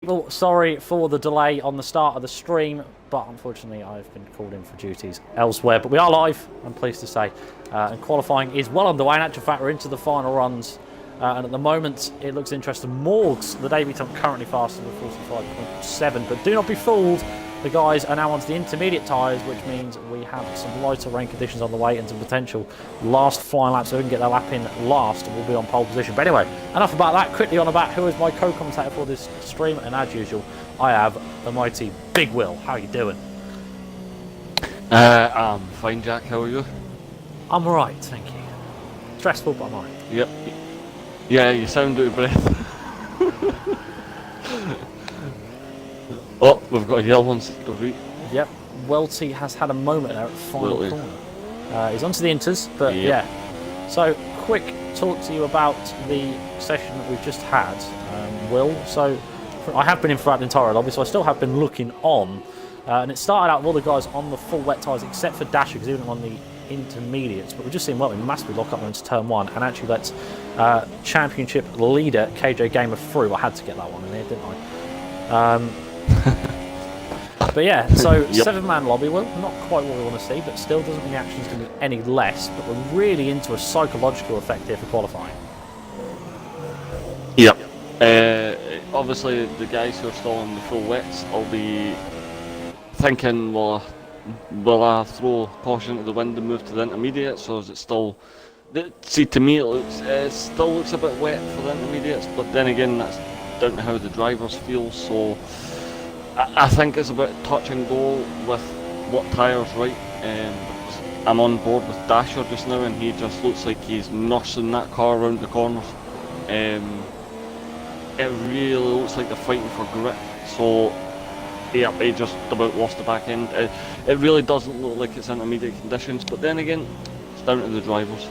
people, sorry for the delay on the start of the stream, but unfortunately I've been called in for duties elsewhere. But we are live, I'm pleased to say, and qualifying is well underway. In actual fact, we're into the final runs, and at the moment it looks interesting. Morgs, the debutant, currently faster than 45.7, but do not be fooled. The guys are now onto the intermediate tyres, which means we have some lighter rain conditions on the way and some potential last flying laps. So we can get that lap in last, and we'll be on pole position. But anyway, enough about that. Quickly on about who is my co-commentator for this stream, and as usual, I have the mighty Big Will. How are you doing? I'm fine, Jack. How are you? I'm alright, thank you. Stressful, but I'm alright. Yep. Yeah, you sound out of breath. Oh, we've got a yellow one. Yep, Welty has had a moment there at the final corner. He's onto the inters, but yeah. So, quick talk to you about the session that we've just had, Will. So, I have been in throughout the entire lobby, so I still have been looking on. And it started out with all the guys on the full wet tyres, except for Dasher, because he wasn't on the intermediates. But we've just seen Welty massively lock up into turn one, and actually let championship leader KJ Gamer through. I had to get that one in there, didn't I? But yeah, so yep. 7-man lobby, well, not quite what we want to see, but still doesn't mean the action's going to be any less. But we're really into a psychological effect here for qualifying. Yep. Obviously, the guys who are still on the full wets will be thinking, will I throw caution to the wind and move to the intermediates, or is it still... See, to me, it still looks a bit wet for the intermediates, but then again, that's down to how the drivers feel, so I think it's a bit touch and go with what tyres right. I'm on board with Dasher just now, and he just looks like he's nursing that car around the corners. It really looks like they're fighting for grit, so yeah, he just about lost the back end. It really doesn't look like it's intermediate conditions, but then again, it's down to the drivers.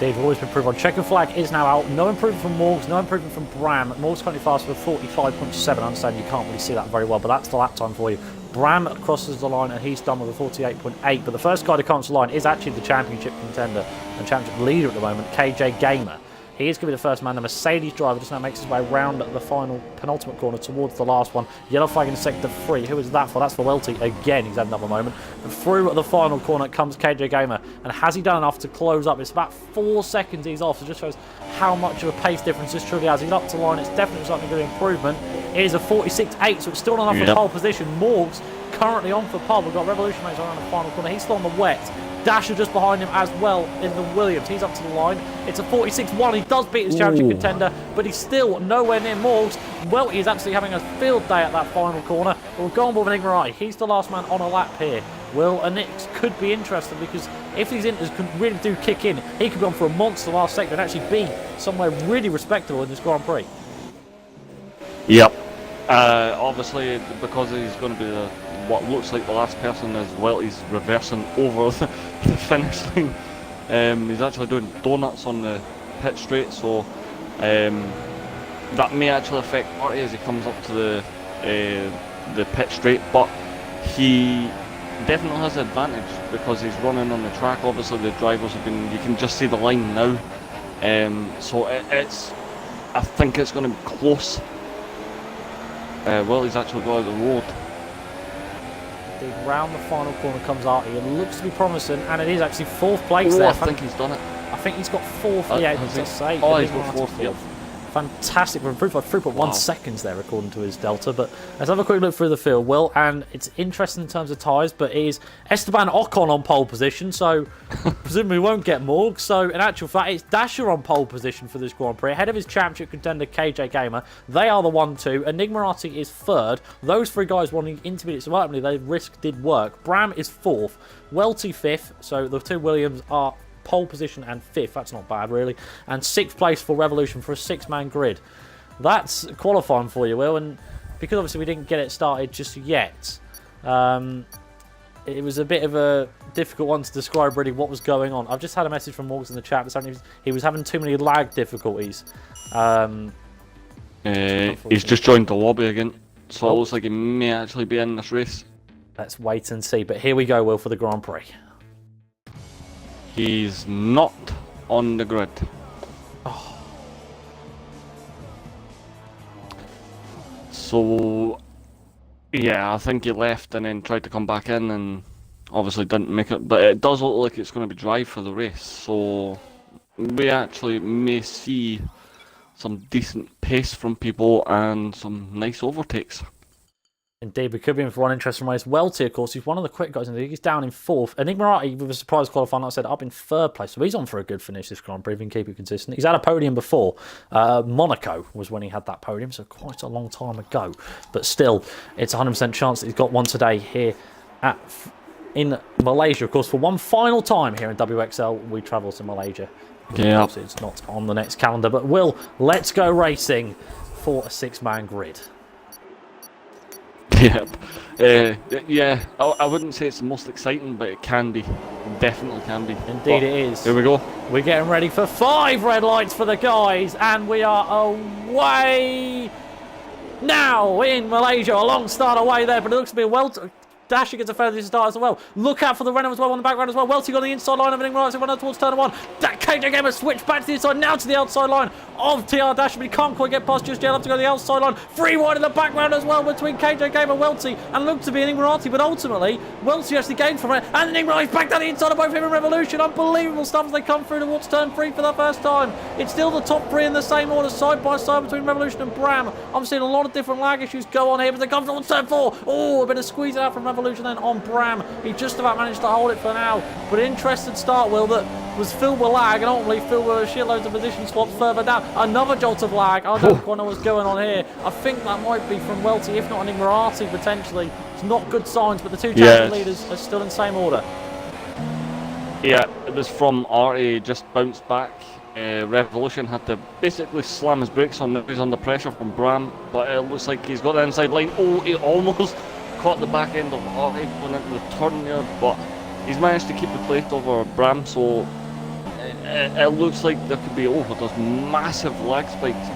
They've always been improved on. Checkered flag is now out. No improvement from Morgs, no improvement from Bram. Morgs currently faster with 45.7. I understand you can't really see that very well, but that's the lap time for you. Bram crosses the line and he's done with a 48.8. But the first guy to cross the line is actually the championship contender and championship leader at the moment, KJ Gamer. He is going to be the first man. The Mercedes driver just now makes his way around the final penultimate corner towards the last one. Yellow flag in sector 3. Who is that for? That's for Welty. Again, he's had another moment. And through the final corner comes KJ Gamer. And has he done enough to close up? It's about 4 seconds he's off. So it just shows how much of a pace difference this truly has. He's up to line. It's definitely something good improvement. It is a 46.8, so it's still not enough for pole position. Morgs currently on for pole. We've got Revolution Mates around the final corner. He's still on the wet. Dasher just behind him as well in the Williams. He's up to the line. It's a 46.1. He does beat his championship contender, but he's still nowhere near Morgs. Welty is absolutely having a field day at that final corner. We'll go on with Enigma Eye. He's the last man on a lap here. Will, and it could be interesting because if these inters really do kick in, he could be on for a monster last sector and actually be somewhere really respectable in this Grand Prix. Yep. Obviously, because he's going to be what looks like the last person as well, he's reversing over the finish line. He's actually doing donuts on the pit straight, so that may actually affect Marty as he comes up to the pit straight, but he definitely has an advantage because he's running on the track. Obviously the drivers have been, you can just see the line now, so I think it's going to be close. Well, he's actually got out the road. Round the final corner comes out. He looks to be promising, and it is actually 4th place there. I think he's done it. I think he's got 4th. Yeah, he's got 8. Oh, he's got 4th. Yep. Fantastic. We're improved by 3.1 seconds there, according to his delta. But let's have a quick look through the field, Will. And it's interesting in terms of tyres, but it is Esteban Ocon on pole position, so presumably we won't get Morg. So in actual fact, it's Dasher on pole position for this Grand Prix, ahead of his championship contender KJ Gamer. They are the 1-2. Enigmarati is 3rd. Those 3 guys wanting intermediate, so ultimately their risk did work. Bram is 4th. Welty 5th. So the 2 Williams are pole position and 5th. That's not bad, really. And 6th place for Revolution for a 6-man grid. That's qualifying for you, Will. And because obviously we didn't get it started just yet, it was a bit of a difficult one to describe really what was going on. I've just had a message from Morgs in the chat saying he was having too many lag difficulties. He's just joined the lobby again, so it looks like he may actually be in this race. Let's wait and see. But here we go, Will, for the Grand Prix. He's not on the grid. So yeah, I think he left and then tried to come back in and obviously didn't make it. But it does look like it's going to be dry for the race, so we actually may see some decent pace from people and some nice overtakes. Indeed, we could be in for one interesting race. Welty, of course, he's one of the quick guys in the league. He's down in 4th. Enigmarati, with a surprise qualifying, like I said, up in 3rd place. So he's on for a good finish this Grand Prix, if he can keep it consistent. He's had a podium before. Monaco was when he had that podium, so quite a long time ago. But still, it's a 100% chance that he's got one today here in Malaysia. Of course, for one final time here in WXL, we travel to Malaysia. Yeah. Obviously, it's not on the next calendar. But let's go racing for a 6-man grid. Yep. Yeah, I wouldn't say it's the most exciting, but it can be. It definitely can be. Indeed, it is. Here we go. We're getting ready for 5 red lights for the guys, and we are away now in Malaysia. A long start away there, but it looks to be a Dasher gets a fairly decent start as well. Look out for the Renault as well on the background as well. Welty on the inside line of Enigmarati, so run towards turn 1. KJ Gamer switched back to the inside, now to the outside line of TR Dasher, but he can't quite get past just yet. Have to go to the outside line. 3 wide in the background as well between KJ Gamer, Welty, and looked to be Enigmarati, but ultimately Welty actually gained from it, and Enigmarati's back down the inside of both him and Revolution. Unbelievable stuff as they come through towards turn 3 for the first time. It's still the top 3 in the same order, side by side between Revolution and Bram. I'm seeing a lot of different lag issues go on here, but they come towards turn 4. Oh, a bit of squeeze out from Revolution then on Bram. He just about managed to hold it for now, but interesting start, Will, that was filled with lag and ultimately filled with shitloads of position swaps further down. Another jolt of lag. I don't quite know what's going on here. I think that might be from Welty, if not Enigmarati potentially. It's not good signs, but the two championship leaders are still in the same order. Yeah, it was from Artie, just bounced back. Revolution had to basically slam his brakes on. He's under pressure from Bram, but it looks like he's got the inside line. Oh, he almost caught the back end of Artie going into the turn there, but he's managed to keep the plate over Bram, so it looks like there could be, there's massive lag spikes.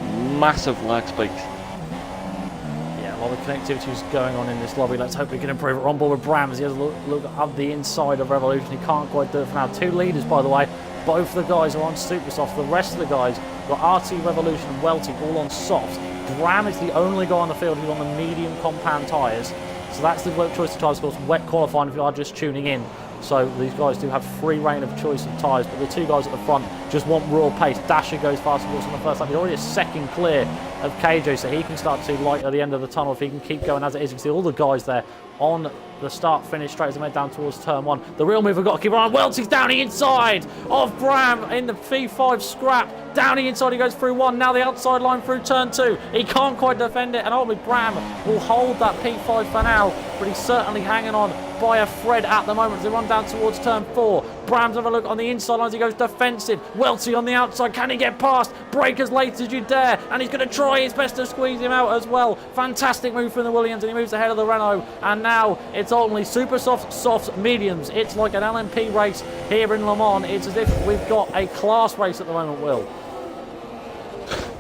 Yeah, a lot of connectivity is going on in this lobby. Let's hope we can improve it. We're on board with Bram as he has a look up the inside of Revolution. He can't quite do it for now. 2 leaders, by the way. Both the guys are on super soft. The rest of the guys got RT, Revolution and Welty all on soft. Bram is the only guy on the field who's on the medium compound tyres. So that's the choice of tyres, of course, wet qualifying if you are just tuning in. So these guys do have free reign of choice of tyres, but the 2 guys at the front just want raw pace. Dasher goes fast, of course, on the first lap. He's already a second clear of KJ, so he can start to light at the end of the tunnel if he can keep going as it is. You can see all the guys there on the start-finish straight as they head down towards turn 1. The real move we've got to keep on. Welty's down the inside of Bram in the P5 scrap. Down the inside, he goes through 1. Now the outside line through turn 2. He can't quite defend it, and ultimately Bram will hold that P5 for now, but he's certainly hanging on by a thread at the moment as they run down towards turn 4. Bram's have a look on the inside lines. He goes defensive. Welty on the outside. Can he get past? Brake as late as you dare, and he's going to try his best to squeeze him out as well. Fantastic move from the Williams, and he moves ahead of the Renault, and now it's only super soft, mediums. It's like an LMP race here in Le Mans. It's as if we've got a class race at the moment, Will.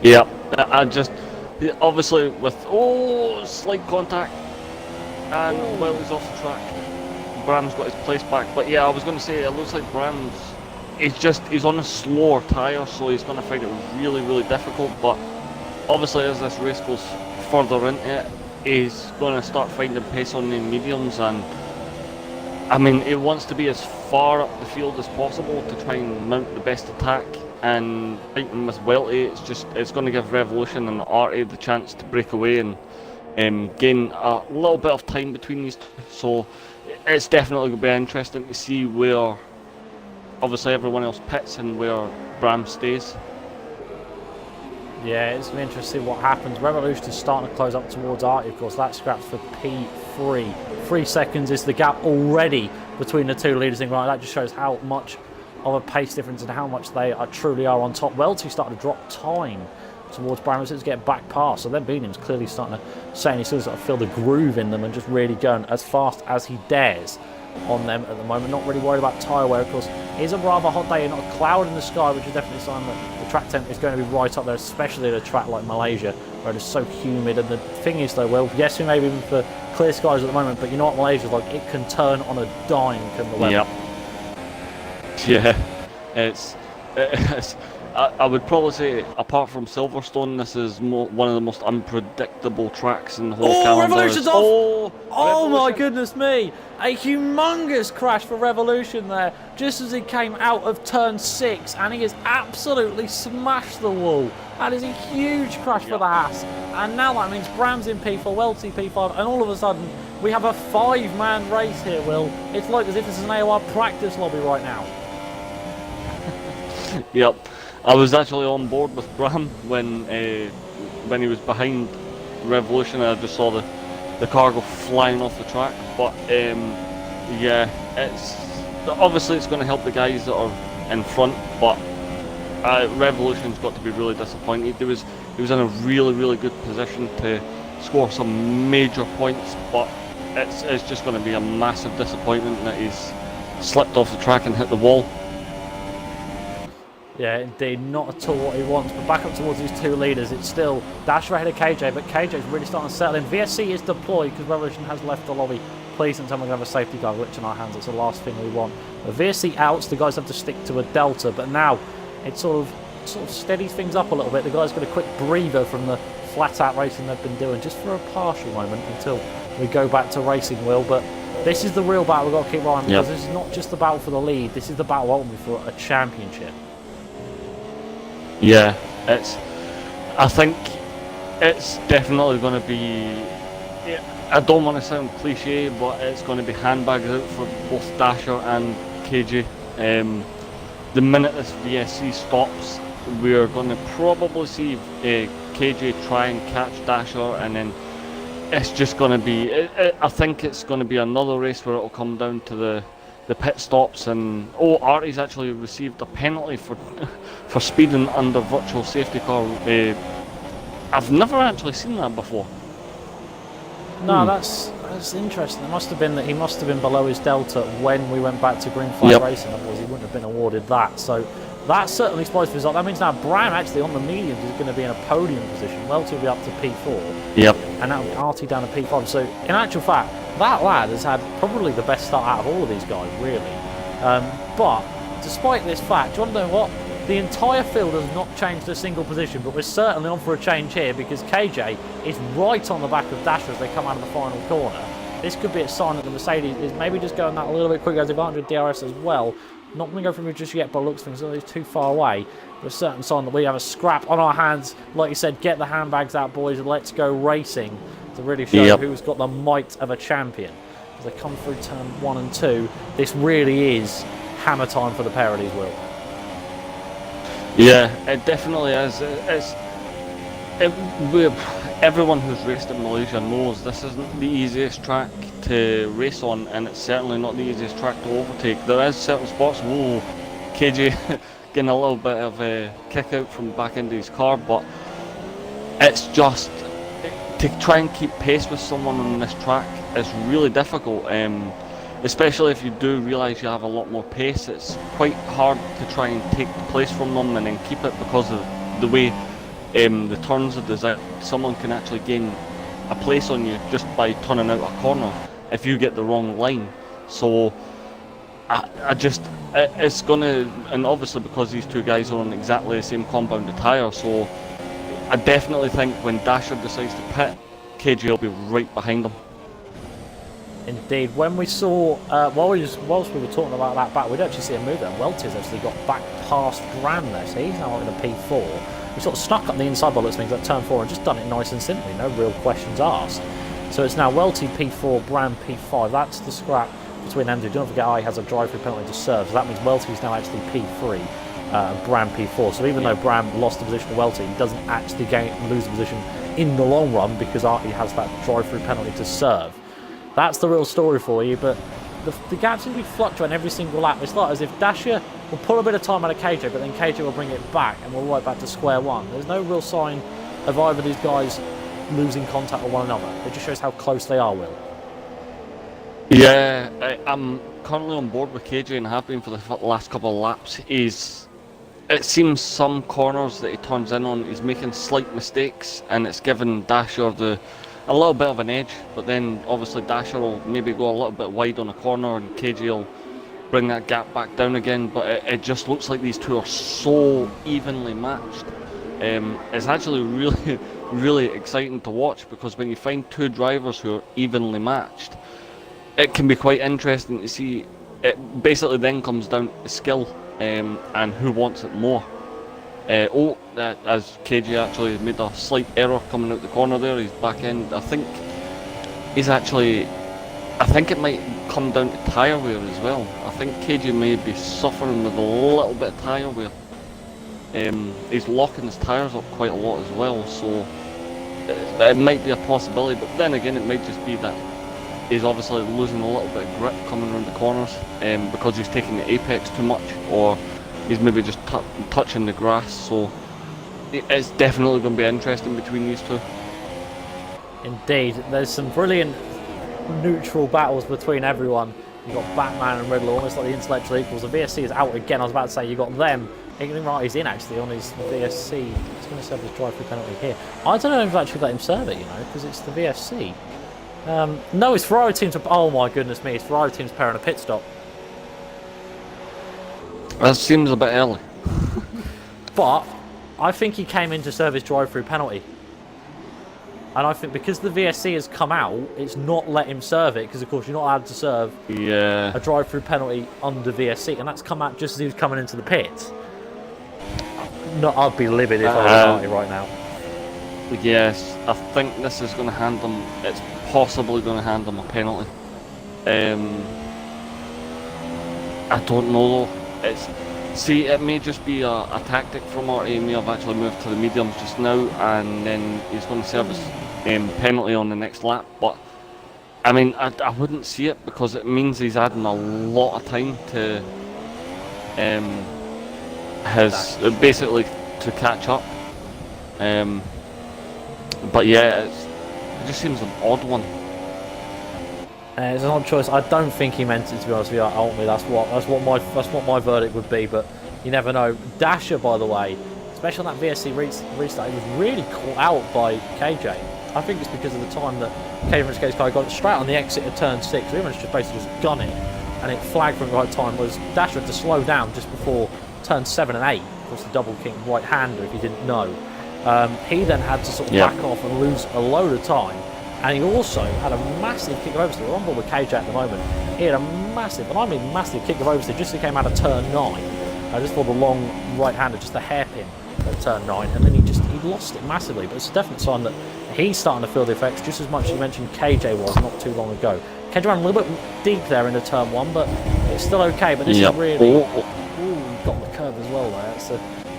Yeah, I just, obviously with, slight contact, and Welty's off the track. Bram's got his place back, but yeah, I was going to say, it looks like Bram's, he's on a slower tyre, so he's going to find it really, really difficult, but obviously as this race goes further into it, he's going to start finding pace on the mediums, and I mean, he wants to be as far up the field as possible to try and mount the best attack, and fighting with Welty, it's going to give Revolution and Artie the chance to break away and gain a little bit of time between these two. So it's definitely going to be interesting to see where obviously everyone else pits and where Bram stays. Yeah, it's going to be interesting what happens. Revolution is starting to close up towards Artie, of course. That scraps for P3. 3 seconds is the gap already between the 2 leaders. Right, that just shows how much of a pace difference and how much they truly are on top. Welty starting to drop time towards Bram to get back past, so then Beanham's clearly starting to say, and he's still sort of feel the groove in them and just really going as fast as he dares on them at the moment. Not really worried about tyre wear, of course. It is a rather hot day and not a cloud in the sky, which is definitely a sign that the track temp is going to be right up there, especially at a track like Malaysia where it is so humid. And the thing is though, well, yes, we may be in for clear skies at the moment, but you know what Malaysia's like, it can turn on a dime, can the weather. Yep. Yeah, it's I would probably say, apart from Silverstone, this is one of the most unpredictable tracks in the whole calendar. Revolution's off! Oh my Revolution. goodness me! A humongous crash for Revolution there, just as he came out of turn 6, and he has absolutely smashed the wall. That is a huge crash for the Haas. And now that means Bram's in P4, Welty P5, and all of a sudden we have a 5-man race here, Will. It's like as if this is an AOR practice lobby right now. Yep. I was actually on board with Bram when he was behind Revolution. I just saw the car go flying off the track. But yeah, it's obviously it's going to help the guys that are in front. But Revolution's got to be really disappointed. He was in a really good position to score some major points. But it's just going to be a massive disappointment that he's slipped off the track and hit the wall. Yeah, indeed, not at all what he wants. But back up towards these two leaders, it's still Dasher ahead of KJ, but KJ's really starting to settle in. VSC is deployed because Revolution has left the lobby. Please don't tell me we're going to have a safety car glitch in our hands. That's the last thing we want. The VSC outs, the guys have to stick to a Delta, but now it sort of steadies things up a little bit. The guys got a quick breather from the flat-out racing they've been doing just for a partial moment until we go back to racing, Will. But this is the real battle we've got to keep on because this is not just the battle for the lead. This is the battle ultimately for a championship. Yeah, I think it's definitely going to be, I don't want to sound cliche, but it's going to be handbags out for both Dasher and KJ. The minute this VSC stops, we're going to probably see KJ try and catch Dasher, and then it's just going to be, I think it's going to be another race where it'll come down to the pit stops. And Artie's actually received a penalty for speeding under virtual safety car. I've never actually seen that before. No, that's interesting. It must have been that he must have been below his delta when we went back to green flag racing, otherwise he wouldn't have been awarded that. So that certainly spoils the result. That means now Bram actually on the mediums is going to be in a podium position. Welty will be up to P4. Yep. And now Artie down to P5. So in actual fact, that lad has had probably the best start out of all of these guys, really. But despite this fact, do you want to know what? The entire field has not changed a single position, but we're certainly on for a change here because KJ is right on the back of Dasher as they come out of the final corner. This could be a sign that the Mercedes is maybe just going that a little bit quicker as advantage of DRS as well. Not going to go for me just yet, but looks things are too far away. But a certain sign that we have a scrap on our hands. Like you said, get the handbags out, boys, and let's go racing to really show who's got the might of a champion. As they come through turn 1 and 2, this really is hammer time for the pair of these, Will. Yeah, it definitely is. Everyone who's raced in Malaysia knows this isn't the easiest track to race on, and it's certainly not the easiest track to overtake. There is certain spots, KJ getting a little bit of a kick out from back into his car, but it's just to try and keep pace with someone on this track is really difficult. Especially if you do realise you have a lot more pace, it's quite hard to try and take the place from them and then keep it because of the way the turns are designed. Someone can actually gain a place on you just by turning out a corner if you get the wrong line. So it's gonna, and obviously because these two guys are on exactly the same compounded tyre, so I definitely think when Dasher decides to pit, KJ will be right behind him. Indeed, when we saw, whilst we were talking about that back, we'd actually see a move there. Welty's actually got back past Bram there, so he's now in a P4. He sort of snuck up the inside by looks things like turn 4 and just done it nice and simply, no real questions asked. So it's now Welty P4, Bram P5. That's the scrap between them two. Don't forget, I has a drive-through penalty to serve, so that means Welty's now actually P3 and Bram P4. So even though Bram lost the position to Welty, he doesn't actually lose the position in the long run because Artie has that drive-through penalty to serve. That's the real story for you, but the gaps seem to be fluctuating every single lap. It's like as if Dasher will pull a bit of time out of KJ, but then KJ will bring it back and we're right back to square one. There's no real sign of either of these guys losing contact with one another. It just shows how close they are, Will. Yeah, I'm currently on board with KJ and have been for the last couple of laps. It seems some corners that he turns in on, he's making slight mistakes, and it's given Dasher a little bit of an edge, but then obviously Dasher will maybe go a little bit wide on a corner and KJ will bring that gap back down again, but it just looks like these two are so evenly matched. It's actually really, really exciting to watch, because when you find two drivers who are evenly matched, it can be quite interesting to see. It basically then comes down to skill and who wants it more. As KJ actually made a slight error coming out the corner there, his back end, I think it might come down to tyre wear as well. I think KJ may be suffering with a little bit of tyre wear. He's locking his tyres up quite a lot as well, so it might be a possibility, but then again it might just be that he's obviously losing a little bit of grip coming around the corners because he's taking the apex too much, or he's maybe just touching the grass, so it's definitely going to be interesting between these two. Indeed, there's some brilliant neutral battles between everyone. You've got Batman and Riddler, almost like the intellectual equals. The VSC is out again. I was about to say, you got them. Right, he's in actually on his VSC. He's going to serve his drive-through penalty here. I don't know if I've actually let him serve it, because it's the VSC. No, it's Ferrari team's. Oh my goodness me, it's Ferrari team's pairing a pit stop. That seems a bit early. But I think he came in to serve his drive-through penalty. And I think because the VSC has come out, it's not let him serve it, because of course you're not allowed to serve a drive-through penalty under VSC, and that's come out just as he was coming into the pit. No, I'd be livid if I was Marty right now. Yes, I think this is going to hand him. It's possibly going to hand him a penalty. I don't know though. It may just be a tactic from Marty. He may have actually moved to the mediums just now, and then he's going to serve his penalty on the next lap. But I mean, I wouldn't see it, because it means he's adding a lot of time to basically to catch up. But yeah, it just seems an odd one. It's an odd choice. I don't think he meant it, to be honest with you. Ultimately, that's what my verdict would be. But you never know. Dasher, by the way, especially on that VSC restart, he was really caught out by KJ. I think it's because of the time that KJ got straight on the exit of turn 6. Everyone's just basically just gun it, and it flagged from the right time. Was Dasher had to slow down just before turn 7 and 8. Of course, the double kick right-hander, if you didn't know. He then had to sort of back off and lose a load of time. And he also had a massive kick of oversteer. We're on board with KJ at the moment. He had a massive, and I mean massive, kick of oversteer just as he came out of turn 9. Just for the long right-hander, just the hairpin at turn 9. And then he lost it massively. But it's a definite sign that he's starting to feel the effects, just as much as you mentioned KJ was not too long ago. KJ ran a little bit deep there into turn 1, but it's still okay. But this is really... Ooh, got the curve as well there. It's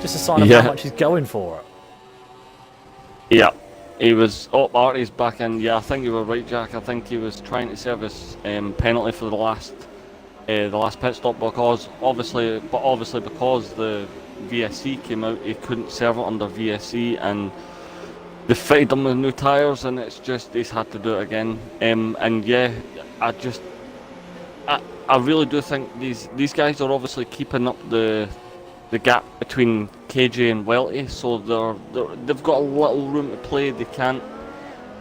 just a sign of how much he's going for it. Yeah. He was Artie's back in. Yeah, I think you were right, Jack. I think he was trying to serve his penalty for the last pit stop, because obviously because the VSC came out, he couldn't serve it under VSC, and they fitted him with new tyres, and it's just he's had to do it again. And yeah, I really do think these guys are obviously keeping up the gap between KJ and Welty, so they've got a little room to play. They can't.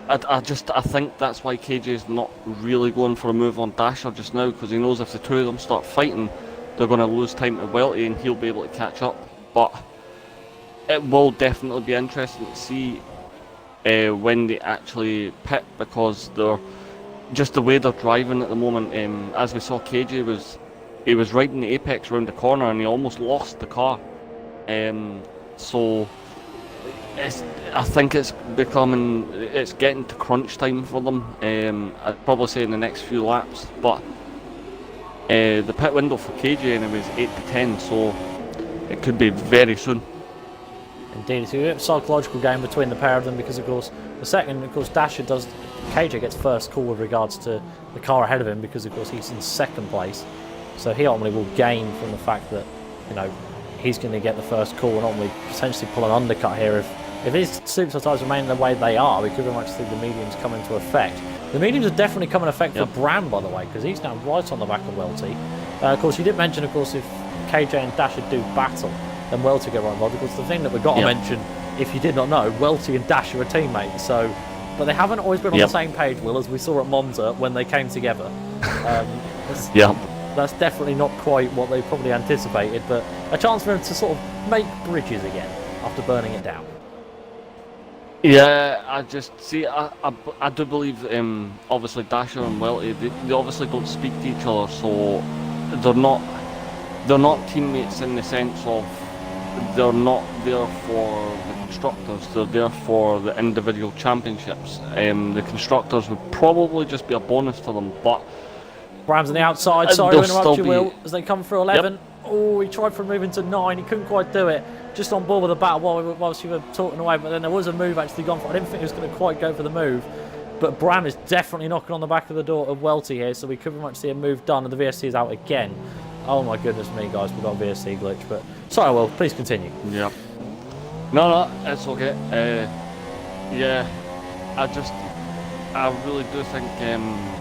I think that's why KJ's not really going for a move on Dasher just now, because he knows if the two of them start fighting, they're going to lose time to Welty, and he'll be able to catch up. But it will definitely be interesting to see when they actually pit, because they're just the way they're driving at the moment. As we saw, KJ was riding the apex around the corner, and he almost lost the car. So I think it's getting to crunch time for them. I'd probably say in the next few laps. But the pit window for KJ anyway is 8 to 10, so it could be very soon. Indeed, it's a bit of a psychological game between the pair of them, because of course KJ gets first call with regards to the car ahead of him, because of course he's in second place. So he ultimately will gain from the fact that, he's going to get the first call and ultimately potentially pull an undercut here. If his superstar tyres remain the way they are, we could very much see the mediums come into effect. The mediums are definitely come into effect for Bram, by the way, because he's now right on the back of Welty. Of course, you did mention, of course, if KJ and Dasher do battle, then Welty get right involved. Of course, the thing that we've got to mention, if you did not know, Welty and Dasher are teammates. But they haven't always been on the same page, Will, as we saw at Monza when they came together. That's definitely not quite what they probably anticipated, but a chance for him to sort of make bridges again after burning it down. Yeah, I just see. I do believe, obviously Dasher and Welty, they obviously don't speak to each other, so they're not teammates in the sense of they're not there for the constructors. They're there for the individual championships. The constructors would probably just be a bonus for them, but Bram's on the outside. Sorry to interrupt you, Will, as they come through 11. Yep. Oh, he tried for a move into 9. He couldn't quite do it. Just on board with the battle whilst you were talking away, but then there was a move actually gone for. I didn't think he was going to quite go for the move, but Bram is definitely knocking on the back of the door of Welty here, so we could very much see a move done, and the VSC is out again. Oh my goodness me, guys, we've got a VSC glitch, but sorry, Will, please continue. Yeah. No, it's okay. Yeah, I really do think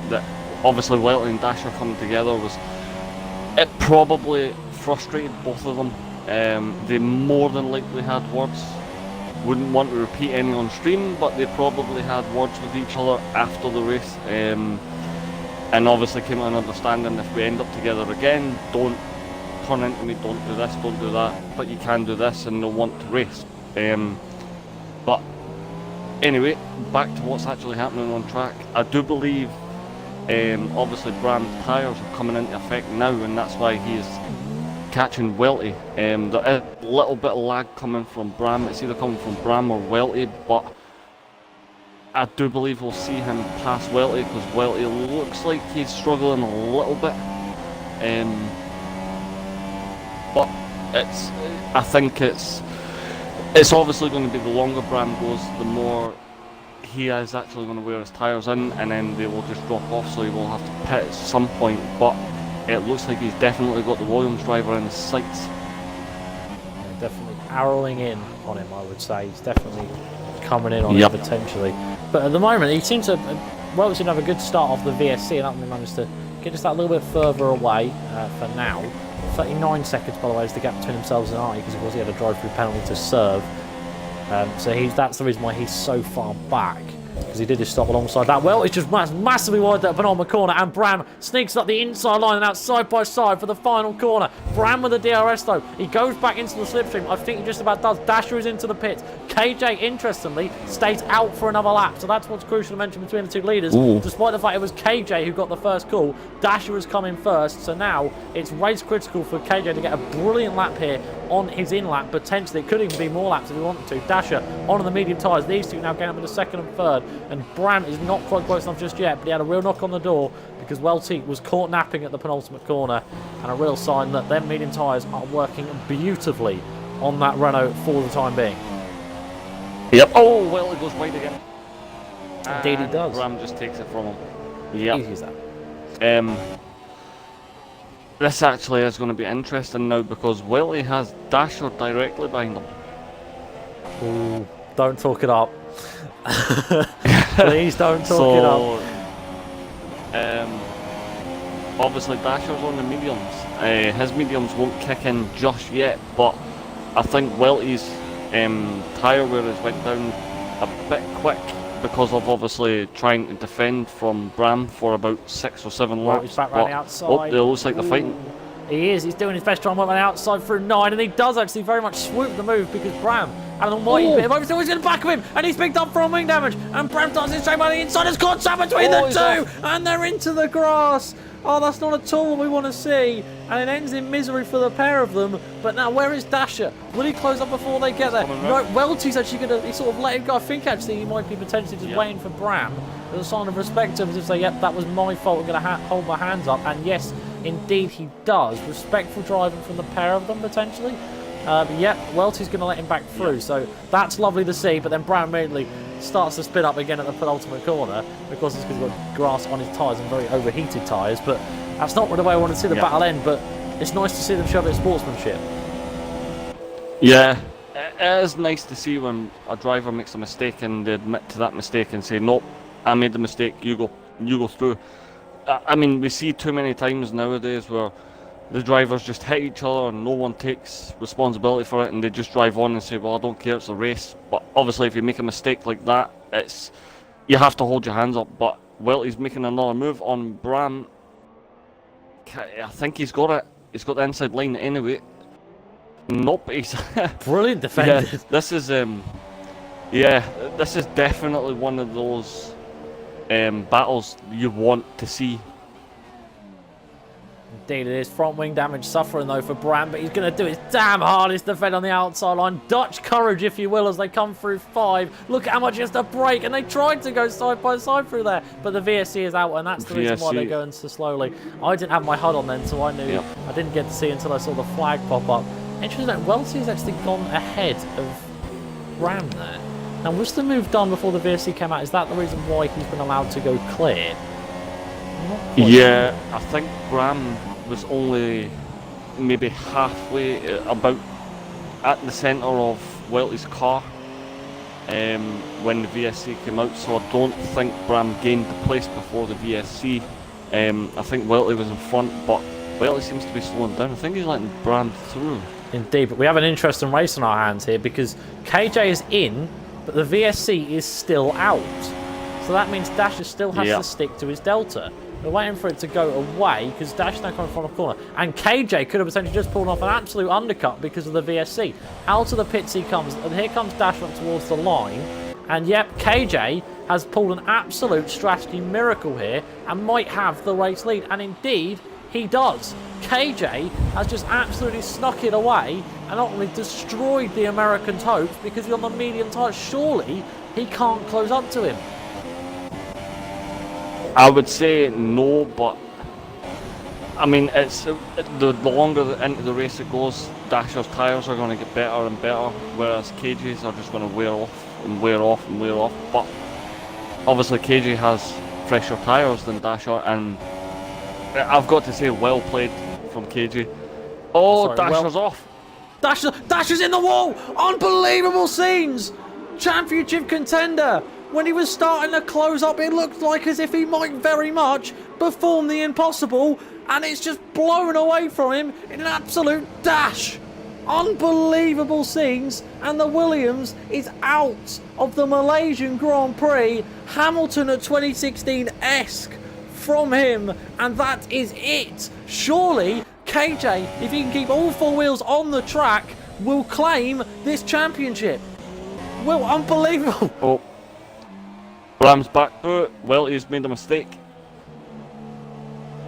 that obviously Welty and Dasher coming together it probably frustrated both of them. They more than likely had words. Wouldn't want to repeat any on stream, but they probably had words with each other after the race. And obviously came to an understanding, if we end up together again, don't turn into me, don't do this, don't do that, but you can do this, and they'll want to race. But anyway, back to what's actually happening on track. I do believe obviously Bram's tyres are coming into effect now, and that's why he is catching Welty. There is a little bit of lag coming from Bram. It's either coming from Bram or Welty, but I do believe we'll see him pass Welty, because Welty looks like he's struggling a little bit. But I think it's obviously going to be the longer Bram goes, the more he is actually going to wear his tyres in, and then they will just drop off, so he will have to pit at some point. But it looks like he's definitely got the Williams driver in his sights. Yeah, definitely arrowing in on him, I would say. He's definitely coming in on him potentially. But at the moment, he seems to have a good start off the VSC, and that managed to get just that little bit further away for now. 39 seconds, by the way, is the gap between themselves and Arnie, because of course he had a drive-through penalty to serve. So that's the reason why he's so far back, because he did just stop alongside that. Well, it's just massively wide that penultimate corner, and Bram sneaks up the inside line and out side by side for the final corner. Bram with the DRS though, he goes back into the slipstream. I think he just about does. Dasher is into the pits. KJ, interestingly, stays out for another lap, so that's what's crucial to mention between the two leaders. Despite the fact it was KJ who got the first call, Dasher was coming first, so now it's race critical for KJ to get a brilliant lap here on his in lap. Potentially it could even be more laps if he wanted to. Dasher on the medium tyres. These two now getting up into second and third, and Bram is not quite close enough just yet, but he had a real knock on the door because Welty was caught napping at the penultimate corner, and a real sign that them medium tyres are working beautifully on that Renault for the time being. Yep. Oh, well, it goes wide again. Indeed, he does. Bram just takes it from him. Yep. Easy as that. This actually is going to be interesting now, because Welty has Dasher directly behind him. Ooh, don't talk it up. Please don't talk it up. Obviously Dasher's on the mediums. His mediums won't kick in just yet, but I think Welty's tyre wearers went down a bit quick because of obviously trying to defend from Bram for about 6 or 7 laps. He's back round the outside. Oh, it looks like they're fighting. He is. He's doing his best trying to work on the outside through 9, and he does actually very much swoop the move because Bram had an almighty bit of oversteer. He's in the back of him, and he's picked up from wing damage, and Bram does his straight by the inside. It's caught up between the two, and they're into the grass. Oh, that's not at all what we want to see, and it ends in misery for the pair of them. But now, where is Dasher? Will he close up before they get there? No, Welty's actually going to, he sort of let him go. I think actually he might be potentially just waiting for Bram as a sign of respect to him, as if say, yep, that was my fault, I'm going to hold my hands up. And yes, indeed he does. Respectful driving from the pair of them, potentially. But yeah, Welty's going to let him back through, so that's lovely to see. But then Bram immediately starts to spin up again at the penultimate corner, because it's because he's got grass on his tyres and very overheated tyres. But that's not the way I want to see the battle end, but it's nice to see them show a bit of sportsmanship. Yeah, it is nice to see when a driver makes a mistake and they admit to that mistake and say, nope, I made the mistake, you go through. I mean, we see too many times nowadays where the drivers just hit each other and no one takes responsibility for it, and they just drive on and say, well, I don't care, it's a race. But obviously if you make a mistake like that, you have to hold your hands up. But Welty's making another move on Bram. I think he's got it. He's got the inside line anyway. Nope, he's Brilliant defended. Yeah, this is this is definitely one of those battles you want to see. Indeed it is. Front wing damage suffering though for Bram, but he's going to do his damn hardest to defend on the outside line. Dutch courage, if you will, as they come through 5. Look at how much he has to break, and they tried to go side by side through there, but the VSC is out, and that's the reason why they're going so slowly. I didn't have my HUD on then, so I knew I didn't get to see until I saw the flag pop up. Interesting that Welty's actually gone ahead of Bram there. Now, was the move done before the VSC came out? Is that the reason why he's been allowed to go clear? Yeah, sure. I think Bram was only maybe halfway, about at the centre of Welty's car when the VSC came out, so I don't think Bram gained the place before the VSC. I think Welty was in front, but Welty seems to be slowing down. I think he's letting Bram through. Indeed, but we have an interesting race on our hands here because KJ is in, but the VSC is still out. So that means Dasher still has to stick to his Delta. We're waiting for it to go away because Dash is now coming from the corner. And KJ could have essentially just pulled off an absolute undercut because of the VSC. Out of the pits he comes, and here comes Dash up towards the line. And yep, KJ has pulled an absolute strategy miracle here and might have the race lead. And indeed, he does. KJ has just absolutely snuck it away and not only destroyed the American's hopes because he's on the medium tyre. Surely he can't close up to him. I would say no, but I mean, it's the longer into the race it goes, Dasher's tyres are going to get better and better, whereas KJ's are just going to wear off and wear off and wear off. But obviously KJ has fresher tyres than Dasher, and I've got to say, well played from KJ. Oh, sorry, Dasher's off. Dasher's in the wall! Unbelievable scenes! Championship contender! When he was starting to close up, it looked like as if he might very much perform the impossible, and it's just blown away from him in an absolute dash. Unbelievable scenes, and the Williams is out of the Malaysian Grand Prix. Hamilton at 2016-esque from him, and that is it. Surely KJ, if he can keep all 4 wheels on the track, will claim this championship. Well, unbelievable. Oh. Bram's back through it. Well, he's made a mistake.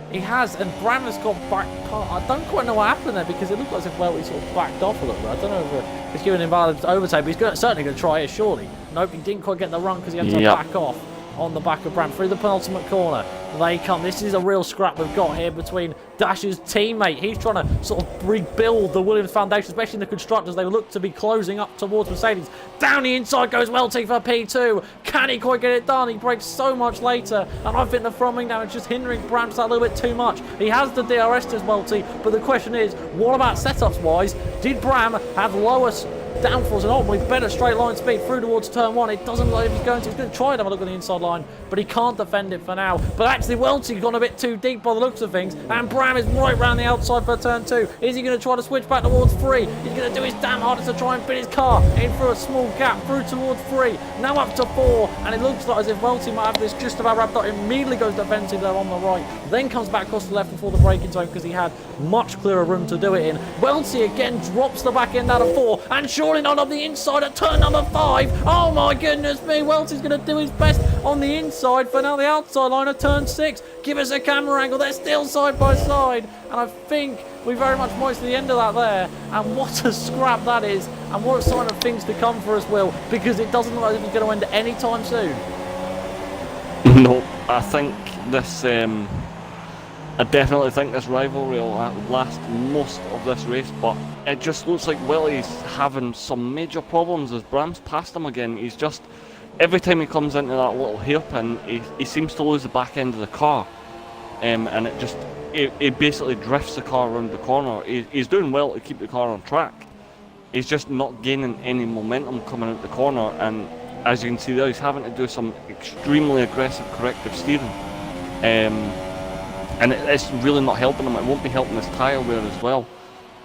He has, and Bram has got back. I don't quite know what happened there because it looked as if Welty sort of backed off a little bit. I don't know if he's giving him valid overtake, but he's certainly going to try it, surely. Nope, he didn't quite get the run because he had to back off on the back of Bram through the penultimate corner. They come. This is a real scrap we've got here between Dash's teammate. He's trying to sort of rebuild the Williams foundation, especially in the constructors. They look to be closing up towards Mercedes. Down the inside goes Welty for P2. Can he quite get it done? He breaks so much later, and I think the front wing damage is just hindering Bram a little bit too much. He has the DRS to Welty, but the question is, what about setups wise? Did Bram have lowest downforce and ultimately better straight line speed through towards turn 1? It doesn't look like he's going to. He's going to try and have a look at the inside line, but he can't defend it for now. But actually, Welty's gone a bit too deep by the looks of things, and Bram is right round the outside for turn 2. Is he going to try to switch back towards 3? He's going to do his damn hardest to try and fit his car in through a small gap through towards 3. Now up to 4, and it looks like as if Welty might have this just about wrapped up. Immediately goes defensive there on the right, then comes back across the left before the braking zone because he had much clearer room to do it in. Welty again drops the back end out of 4, and surely not on the inside at turn number 5. Oh my goodness me, Welty's going to do his best on the inside for now the outside line of turn 6. Give us a camera angle. They're still side by side, and I think we very much might see the end of that there. And what a scrap that is, and what a sign of things to come for us, Will, because it doesn't look like it's going to end any time soon. No, I think this I definitely think this rivalry will last most of this race, but it just looks like Welty's having some major problems as Bram's past him again. He's just, every time he comes into that little hairpin, he seems to lose the back end of the car, and it just, he basically drifts the car around the corner. He's doing well to keep the car on track. He's just not gaining any momentum coming out the corner, and as you can see there, he's having to do some extremely aggressive corrective steering. And it's really not helping him. It won't be helping his tyre wear as well.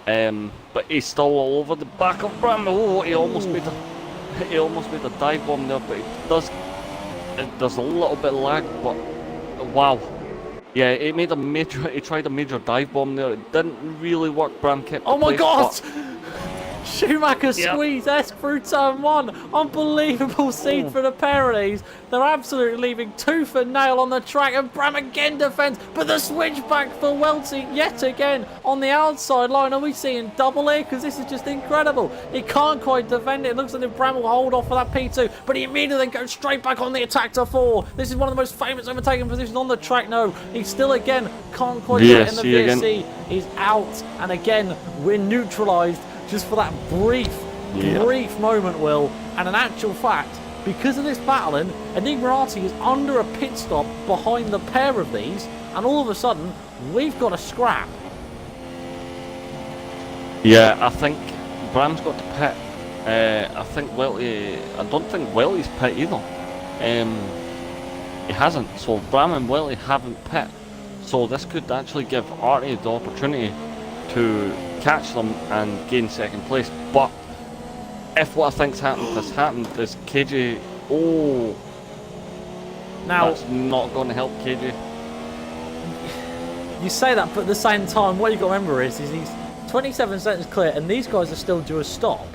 But he's still all over the back of Bram. Oh, he almost made a dive bomb there, but there's a little bit of lag, but wow. Yeah, it made a major. He tried a major dive bomb there. It didn't really work. Bram kept. Oh my place, God! but- Schumacher Yep. squeeze through turn 1. Unbelievable scene Oh. for the pair of these. They're absolutely leaving tooth and nail on the track, and Bram again defends, but the switchback for Welty yet again on the outside line. Are we seeing double here? Because this is just incredible. He can't quite defend it. It looks like if Bram will hold off for that P2, but he immediately then goes straight back on the attack to 4. This is one of the most famous overtaking positions on the track. No, he still again can't quite get in the VSC. He's out, and again we're neutralised just for that brief moment, Will. And in actual fact, because of this battling, Enigmarati is under a pit stop behind the pair of these, and all of a sudden, we've got a scrap. Yeah, I think Bram's got to pit. I think Welty. I don't think Welty's pit either. He hasn't. So Bram and Welty haven't pit. So this could actually give Artie the opportunity to catch them and gain second place. But if what I think's happened has happened, is KJ. Oh, Now, that's not going to help KJ. you say that, but at the same time, what you got to remember is he's 27 seconds clear, and these guys are still due a stop.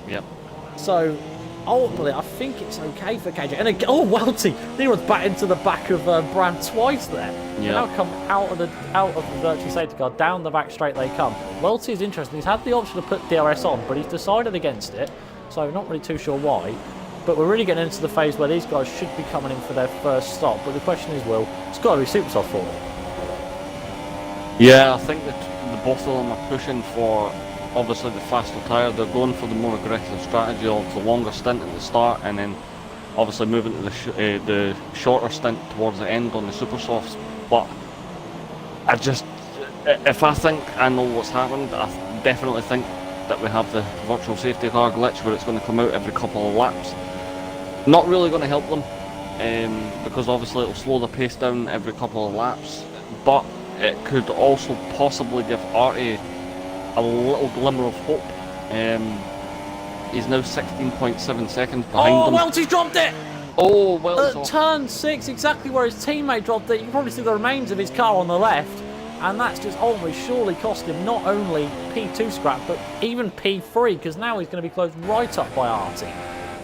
Yep. So ultimately, I think it's okay for KJ. And again, oh, Welty, he was back into the back of Bram twice there. Yeah. Now come out of the virtual safety car, down the back straight they come. Welty is interesting. He's had the option to put DRS on, but he's decided against it. So not really too sure why. But we're really getting into the phase where these guys should be coming in for their first stop. But the question is, Will, it's got to be super soft for them. Yeah, I think that the both of them are pushing for obviously the faster tyre. They're going for the more aggressive strategy of the longer stint at the start, and then obviously moving to the shorter stint towards the end on the super softs. But if I think I know what's happened, I definitely think that we have the virtual safety car glitch where it's going to come out every couple of laps. Not really going to help them, because obviously it'll slow the pace down every couple of laps, but it could also possibly give Artie a little glimmer of hope. He's now 16.7 seconds behind Oh, them. Welty's dropped it! Oh, well, At turn 6, exactly where his teammate dropped it. You can probably see the remains of his car on the left. And that's just ultimately surely cost him not only P2 scrap, but even P3, because now he's going to be closed right up by Artie.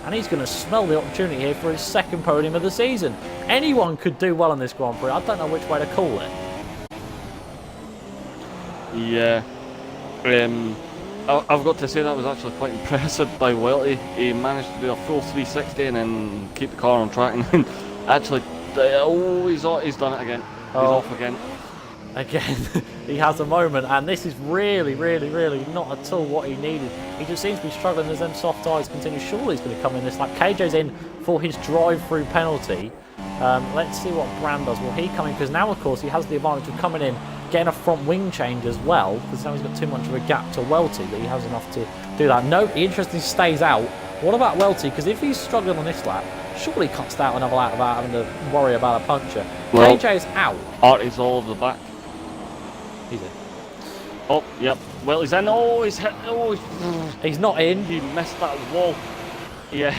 And he's going to smell the opportunity here for his second podium of the season. Anyone could do well in this Grand Prix. I don't know which way to call it. Yeah. I've got to say that was actually quite impressive by Welty. He managed to do a full 360 and then keep the car on track, and then actually, he's done it again. He's off again. Again, he has a moment, and this is really, really, really not at all what he needed. He just seems to be struggling as them soft tyres continue. Surely he's going to come in this lap. KJ's in for his drive-through penalty. Let's see what Bram does. Will he come in? Because now, of course, he has the advantage of coming in, getting a front wing change as well, because now he's got too much of a gap to Welty, but he has enough to do that. No, he interestingly stays out. What about Welty? Because if he's struggling on this lap, surely he cuts out another lap without having to worry about a puncture. Well, KJ is out. Artie's all over the back. He's in. Oh, yep. Well, he's in. Oh, he's hit. Oh, He's not in. he missed that wall. Yeah,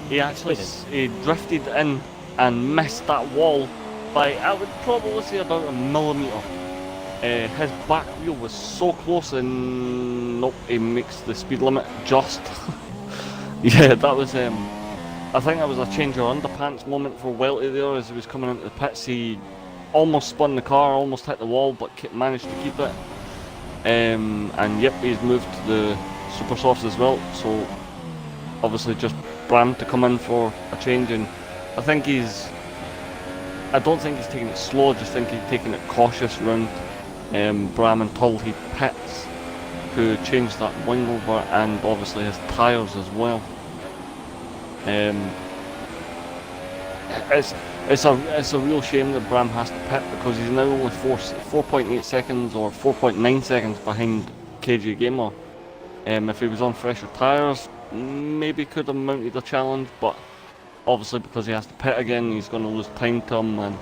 he actually he drifted in and missed that wall by, I would probably say, about a millimetre. His back wheel was so close, and nope, he makes the speed limit just. Yeah, that was. I think that was a change of underpants moment for Welty there as he was coming into the pits. He almost spun the car, almost hit the wall, but managed to keep it. And yep, he's moved to the super softs as well. So obviously just Bram to come in for a change, and I think I don't think he's taking it slow. Just think he's taking it cautious round Bram until he pits to change that wing over, and obviously his tyres as well. It's a real shame that Bram has to pit, because he's now only 4.8 seconds or 4.9 seconds behind KJ Gamer. If he was on fresher tyres, maybe could have mounted a challenge, but obviously because he has to pit again, he's going to lose time to him, and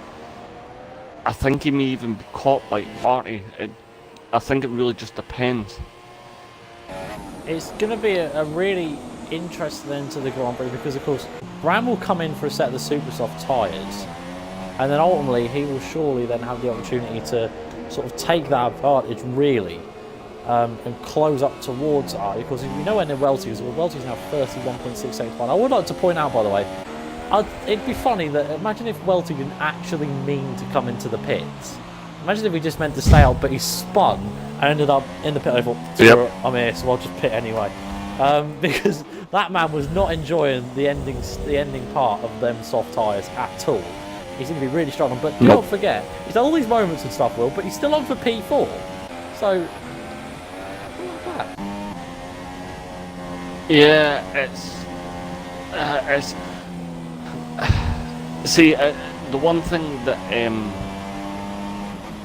I think he may even be caught by Artie. I think it really just depends. It's going to be a really interesting end to the Grand Prix, because of course Bram will come in for a set of the super soft tyres, and then ultimately he will surely then have the opportunity to sort of take that advantage really, and close up towards Artie, because if you know when Welty's now 31.6 seconds behind. I would like to point out, by the way, it'd be funny that, imagine if Welty didn't actually mean to come into the pits. Imagine if he just meant to stay out, but he spun and ended up in the pit. I thought, I'm here, so I'll just pit anyway. Because that man was not enjoying the ending part of them soft tyres at all. He's going to be really struggling. But don't forget, he's had all these moments and stuff, Will, but he's still on for P4. So, yeah, it's see, the one thing that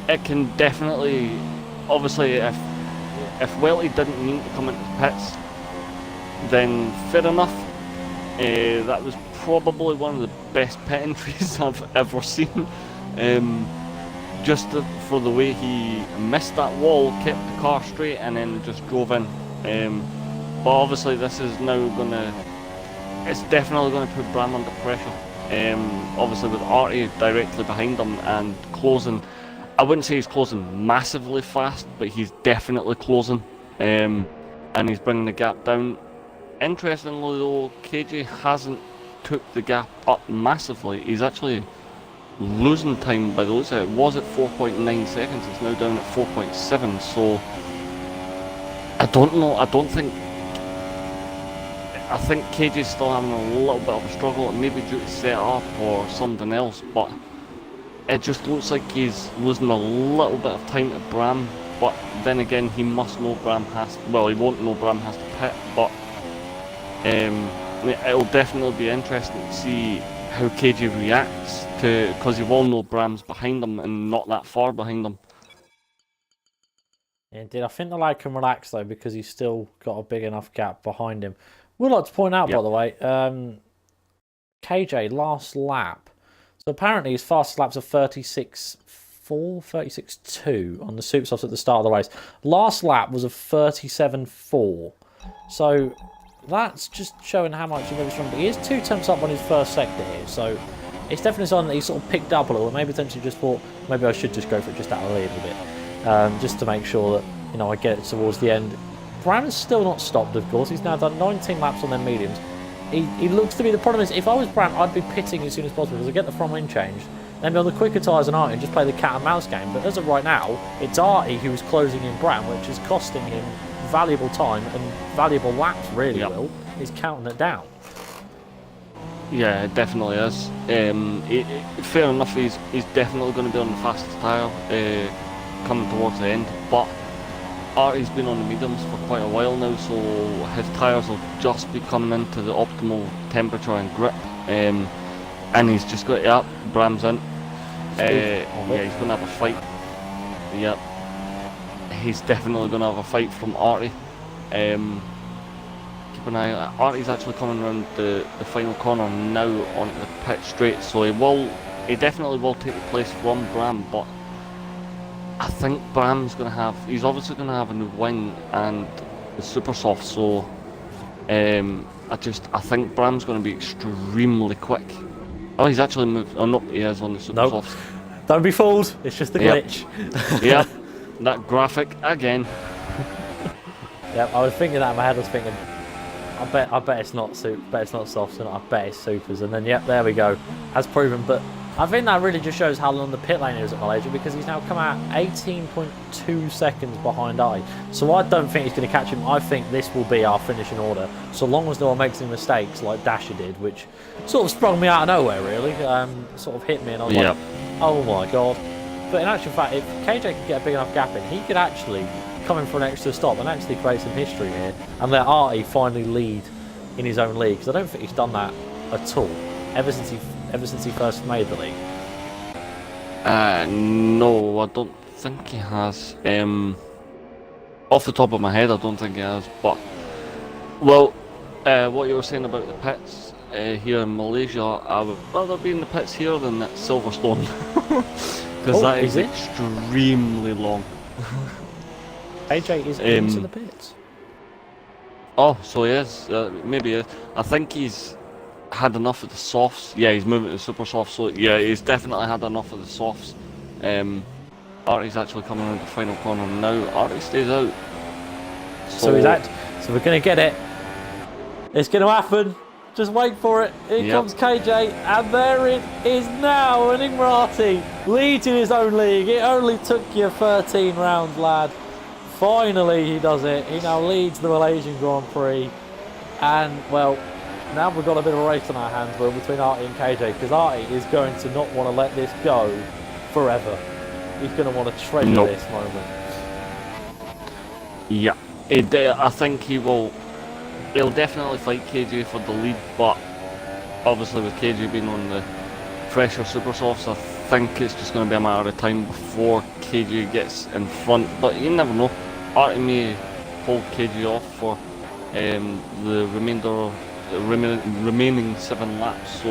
it can definitely, obviously, if Welty didn't mean to come into the pits, then fair enough. That was probably one of the best pit entries I've ever seen. Just for the way he missed that wall, kept the car straight, and then just drove in. But obviously, this is now it's definitely going to put Bram under pressure. Obviously, with Artie directly behind him and closing. I wouldn't say he's closing massively fast, but he's definitely closing, and he's bringing the gap down. Interestingly though, KJ hasn't took the gap up massively. He's actually losing time by the looks of it. It was at 4.9 seconds, it's now down at 4.7, so I don't know, I think KJ's still having a little bit of a struggle, maybe due to setup or something else, but it just looks like he's losing a little bit of time to Bram. But then again, he must know Bram has, well, he won't know Bram has to pit, but it'll definitely be interesting to see how KJ reacts to, because you all know Bram's behind him and not that far behind him. Indeed, I think the lad can relax though, because he's still got a big enough gap behind him. Would like to point out, by the way, KJ last lap. So apparently his fastest laps are 36.4, 36.2 on the super softs at the start of the race. Last lap was a 37.4. So that's just showing how much he moves from. He is 2 tenths up on his first sector here, so it's definitely something that he sort of picked up a little. Maybe potentially just thought, maybe I should just go for it just out of the lead a bit, just to make sure that, you know, I get it towards the end. Bram is still not stopped, of course. He's now done 19 laps on their mediums. He looks to be, the problem is, if I was Bram, I'd be pitting as soon as possible because I get the front wing changed. Then be on the quicker tyres than Artie and just play the cat and mouse game. But as of right now, it's Artie who's closing in Bram, which is costing him valuable time and valuable laps, really, Will. He's counting it down. Yeah, it definitely is. Fair enough, he's definitely going to be on the fastest tyre coming towards the end. But Artie's been on the mediums for quite a while now, so his tyres will just be coming into the optimal temperature and grip, and he's just got, Bram's in. He's going to have a fight. Yep, he's definitely going to have a fight from Artie. Keep an eye. Artie's actually coming around the final corner now onto the pit straight, so he definitely will take the place from Bram, but I think Bram's going to have, he's obviously going to have a new wing and the super soft, so I think Bram's going to be extremely quick. Oh, he's actually moved. Oh no, he is on the super softs. Don't be fooled, it's just a glitch. Yep, that graphic again. Yep, I was thinking that in my head. I was thinking, I bet it's not softs, and I bet it's supers. And then, yep, there we go, as proven. But I think that really just shows how long the pit lane is at Malaysia, because he's now come out 18.2 seconds behind Artie. So I don't think he's going to catch him. I think this will be our finishing order, so long as no one makes any mistakes like Dasher did, which sort of sprung me out of nowhere, really. Sort of hit me, and I was like, oh my god. But in actual fact, if KJ could get a big enough gap in, he could actually come in for an extra stop and actually create some history here and let Artie finally lead in his own league, because I don't think he's done that at all ever since he first made the league. No, I don't think he has. Off the top of my head, I don't think he has. But, well, what you were saying about the pits here in Malaysia, I would rather be in the pits here than at Silverstone, because that is extremely long. AJ is into the pits. Oh, so he is. Maybe he is. I think he's had enough of the softs. Yeah, he's moving to super soft, so yeah, he's definitely had enough of the softs. Artie's actually coming into the final corner now. Artie stays out. So we're going to get it. It's going to happen. Just wait for it. Here comes KJ, and there it is now. And Ingrati leads in his own league. It only took you 13 rounds, lad. Finally, he does it. He now leads the Malaysian Grand Prix. And, well, now we've got a bit of a race on our hands, Will, between Artie and KJ, because Artie is going to not want to let this go forever. He's going to want to treasure this moment. Yeah, I think he will. He'll definitely fight KJ for the lead, but obviously with KJ being on the fresher super softs, I think it's just going to be a matter of time before KJ gets in front. But you never know. Artie may hold KJ off for the remaining 7 laps. So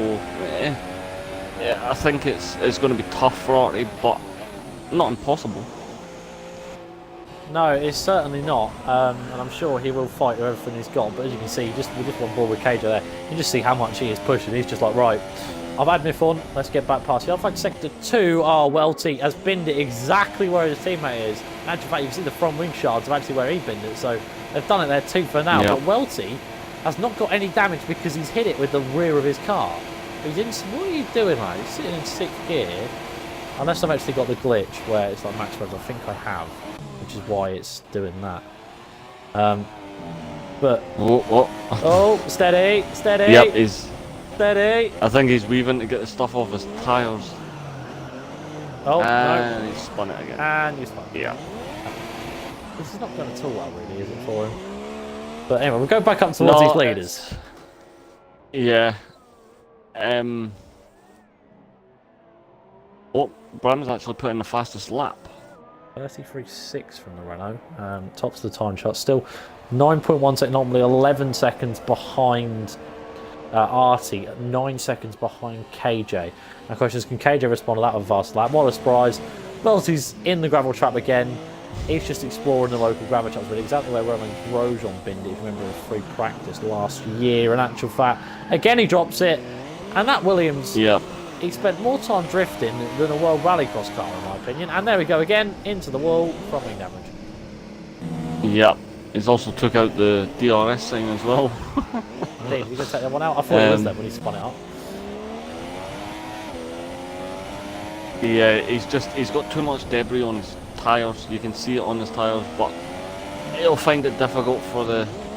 yeah, I think it's going to be tough for Artie, but not impossible. No, it's certainly not, and I'm sure he will fight with everything he's got. But as you can see, we're just on board with KJ there. You just see how much he is pushing. He's just like, right, I've had my fun. Let's get back past you. I think sector 2, Welty has binned it exactly where his teammate is. In actual fact, you can see the front wing shards are actually where he binned it. So they've done it there too for now. But Welty has not got any damage because he's hit it with the rear of his car. He didn't. What are you doing, mate? He's sitting in 6th gear. Unless I've actually got the glitch where it's like max revs. I think I have, which is why it's doing that. But steady. Yep, he's steady. I think he's weaving to get the stuff off his tyres. And he spun it again. And you spun. Yeah. This is not going at all well, really, is it for him? But anyway, we'll go back up towards these leaders. Yeah. Bram's actually put in the fastest lap. 33.6 from the Renault. Tops of the time chart. Still 9.1 seconds, normally 11 seconds behind Artie, 9 seconds behind KJ. Now, the question is, can KJ respond to that with a fast lap? What a surprise. Welty's in the gravel trap again. He's just exploring the local gravel traps, but exactly where Roman Grosjean binned it, if you remember, in free practice last year. In actual fact, again he drops it. And that Williams... Yeah. He spent more time drifting than a World Rallycross car, in my opinion. And there we go again, into the wall, front wing damage. Yep. He's also took out the DRS sign as well. Indeed, you going to take that one out? I thought he was there when he spun it up. Yeah, he's got too much debris on his tyres. You can see it on his tyres, but he'll find it difficult for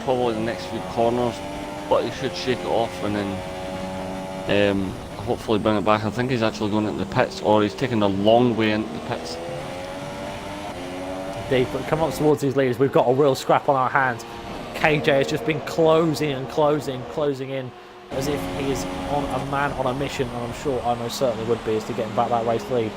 probably the next few corners. But he should shake it off and then hopefully bring it back. I think he's actually going into the pits, or he's taking the long way into the pits. Indeed, but come up towards these leaders. We've got a real scrap on our hands. KJ has just been closing in as if he is on a man on a mission, and I'm sure I most certainly would be, is to get back that race lead.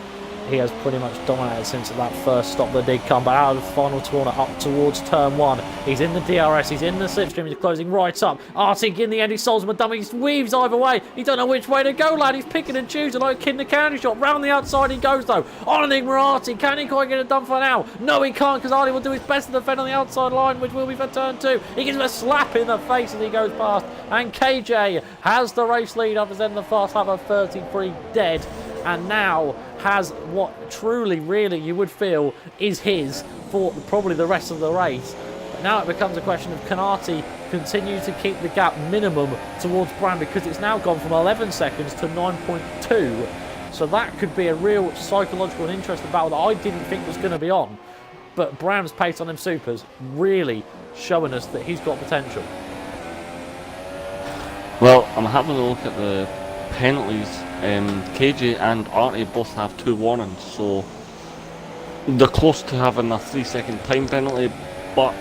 He has pretty much dominated since that first stop that did come back out of the final corner up towards turn 1. He's in the DRS, he's in the slipstream, he's closing right up. Artie in the end, he solves him a dummy, he weaves either way. He don't know which way to go, lad. He's picking and choosing like a kid in a candy shop. Round the outside he goes though. On an Artie, can he quite get it done for now? No, he can't, because Artie will do his best to defend on the outside line, which will be for turn 2. He gives him a slap in the face as he goes past. And KJ has the race lead after then the fast lap of 33 dead. And now has what truly, really, you would feel is his for probably the rest of the race. But now it becomes a question of, can Artie continue to keep the gap minimum towards Bram, because it's now gone from 11 seconds to 9.2. So that could be a real psychological and interesting battle that I didn't think was going to be on. But Bram's pace on them supers really showing us that he's got potential. Well, I'm having a look at the penalties. KJ and Artie both have 2 warnings, so they're close to having a 3-second time penalty, but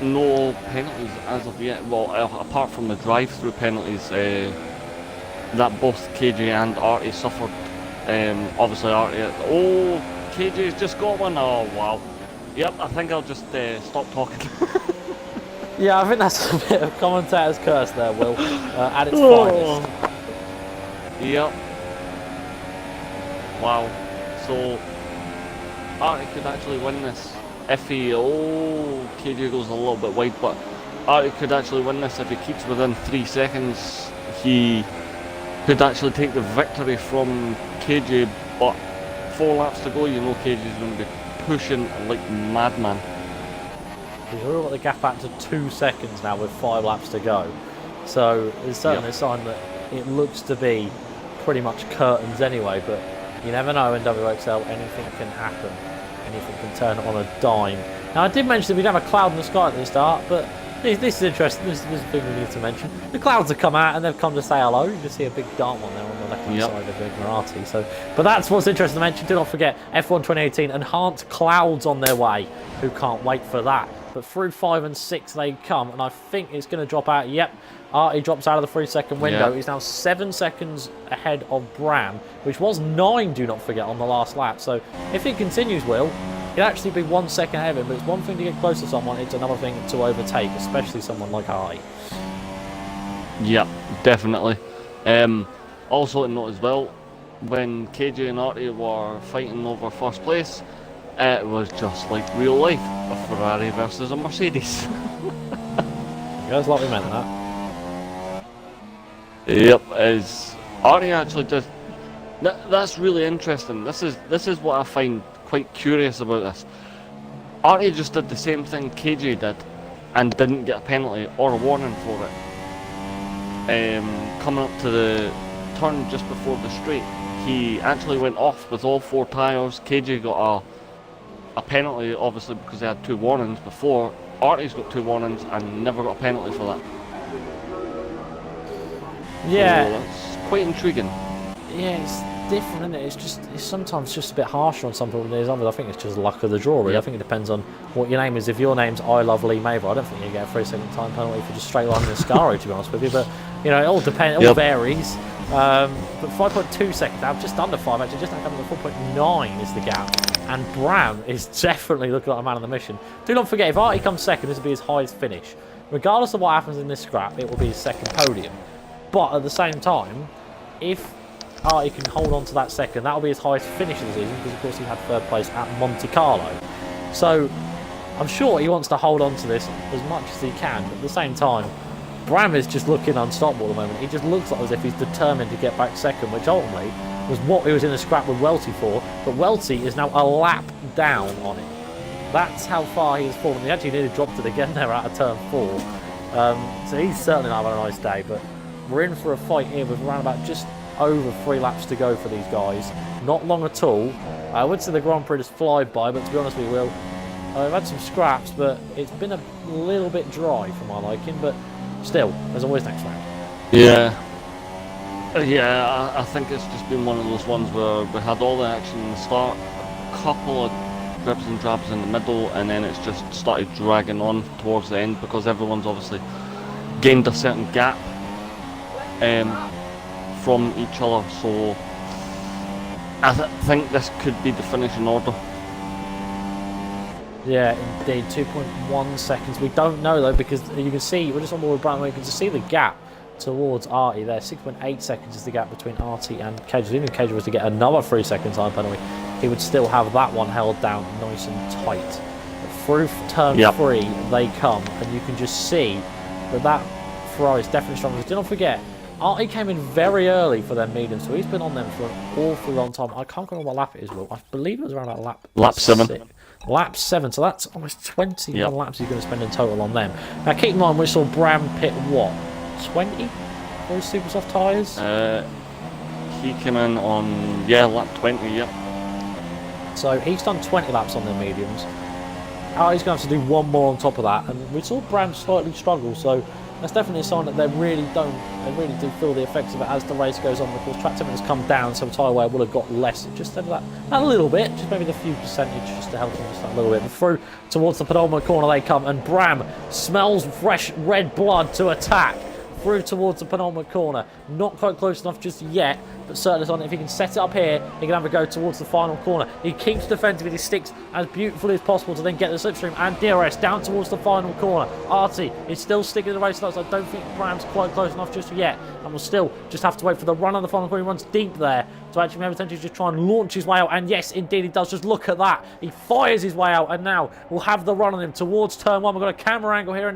no penalties as of yet. Well, apart from the drive-through penalties that both KJ and Artie suffered. Obviously Artie... Oh, KJ's just got one. Oh, wow. Yep, I think I'll just stop talking. Yeah, I think that's a bit of commentator's curse there, Will, at its finest. Yep. Wow. So Artie could actually win this if he... Oh, KJ goes a little bit wide, but Artie could actually win this if he keeps within 3 seconds he could actually take the victory from KJ, but 4 laps to go, you know KJ's going to be pushing like madman. We've already got the gap out to 2 seconds now with 5 laps to go. So it's certainly a sign that it looks to be pretty much curtains anyway, but you never know in WXL, anything can happen. Anything can turn on a dime. Now I did mention that we don't have a cloud in the sky at the start, but this is interesting. This is a thing we need to mention. The clouds have come out and they've come to say hello. You can see a big dark one there on the left-hand side of the Emirati. So, but that's what's interesting to mention. Do not forget, F1 2018 enhanced clouds on their way. Who can't wait for that? But through 5 and 6 they come, and I think it's going to drop out. Yep, Artie drops out of the 3-second window. He's now 7 seconds ahead of Bram, which was 9, do not forget, on the last lap. So if it continues, Will, it'd actually be 1 second ahead of him. But it's one thing to get close to someone, it's another thing to overtake, especially someone like Artie. Yeah, definitely. Also to note as well, when KJ and Artie were fighting over first place, it was just like real life, a Ferrari versus a Mercedes. You guys like we meant that. Yep, as Artie actually just that's really interesting. This is what I find quite curious about this. Artie just did the same thing KJ did and didn't get a penalty or a warning for it. Coming up to the turn just before the straight, he actually went off with all 4 tyres. KJ got a penalty, obviously, because they had 2 warnings before. Artie's got 2 warnings and never got a penalty for that. Yeah, so that's quite intriguing. Yeah, it's different, isn't it? It's sometimes just a bit harsher on some people than it is others. I think it's just luck of the draw, really. I think it depends on what your name is. If your name's I Love Lee Maver, I don't think you get a 3-second time penalty for just straight line in Scaro, to be honest with you. But you know, it all depends. It all varies. But 5.2 seconds now, just under 5 actually, just under 4.9 is the gap. And Bram is definitely looking like a man on the mission. Do not forget, if Artie comes second, this will be his highest finish. Regardless of what happens in this scrap, it will be his second podium. But at the same time, if Artie can hold on to that second, that will be his highest finish of the season, because of course he had 3rd place at Monte Carlo. So I'm sure he wants to hold on to this as much as he can, but at the same time, Bram is just looking unstoppable at the moment. He just looks like as if he's determined to get back second, which ultimately was what he was in the scrap with Welty for, but Welty is now a lap down on it. That's how far he has fallen. He actually nearly dropped it again there out of turn 4. So he's certainly not having a nice day, but we're in for a fight here with around about just over 3 laps to go for these guys. Not long at all. I would say the Grand Prix just fly by, but to be honest with you, Will, I've had some scraps, but it's been a little bit dry for my liking, but still, there's always next round. Yeah. Yeah, I think it's just been one of those ones where we had all the action in the start, a couple of dribs and drabs in the middle, and then it's just started dragging on towards the end because everyone's obviously gained a certain gap from each other. So I think this could be the finishing order. Yeah, indeed, 2.1 seconds. We don't know though, because you can see, we're just on board with Brown, you can just see the gap towards Artie there. 6.8 seconds is the gap between Artie and Cage. Even if Cage was to get another 3-second time penalty, he would still have that one held down nice and tight. But through turn 3 they come, and you can just see that Ferrari is definitely stronger. Do not forget, Artie came in very early for their medium, so he's been on them for an awfully long time. I can't remember what lap it is, Will. I believe it was around that lap 7. Lap 7, so that's almost 21 laps he's going to spend in total on them. Now keep in mind, we saw Bram pit what? 20 for his super soft tyres? He came in on, lap 20, So he's done 20 laps on their mediums. Artie's going to have to do one more on top of that, and we saw Bram slightly struggle, so that's definitely a sign that they really do feel the effects of it as the race goes on. Of course, track temperature's come down, so tyre wear will have got less. Just that a little bit, just maybe the few percentage, just to help them just that little bit. But through towards the penultimate corner they come, and Bram smells fresh red blood to attack. Through towards the penultimate corner, not quite close enough just yet, but certainly on it. If he can set it up here, he can have a go towards the final corner. He keeps defending with his sticks as beautifully as possible to then get the slipstream and DRS down towards the final corner. Artie is still sticking in the race, so I don't think Bram's quite close enough just yet, and we'll still just have to wait for the run on the final corner. He runs deep there to actually maybe potentially just try and launch his way out, and yes, indeed he does. Just look at that. He fires his way out, and now we'll have the run on him towards turn 1. We've got a camera angle here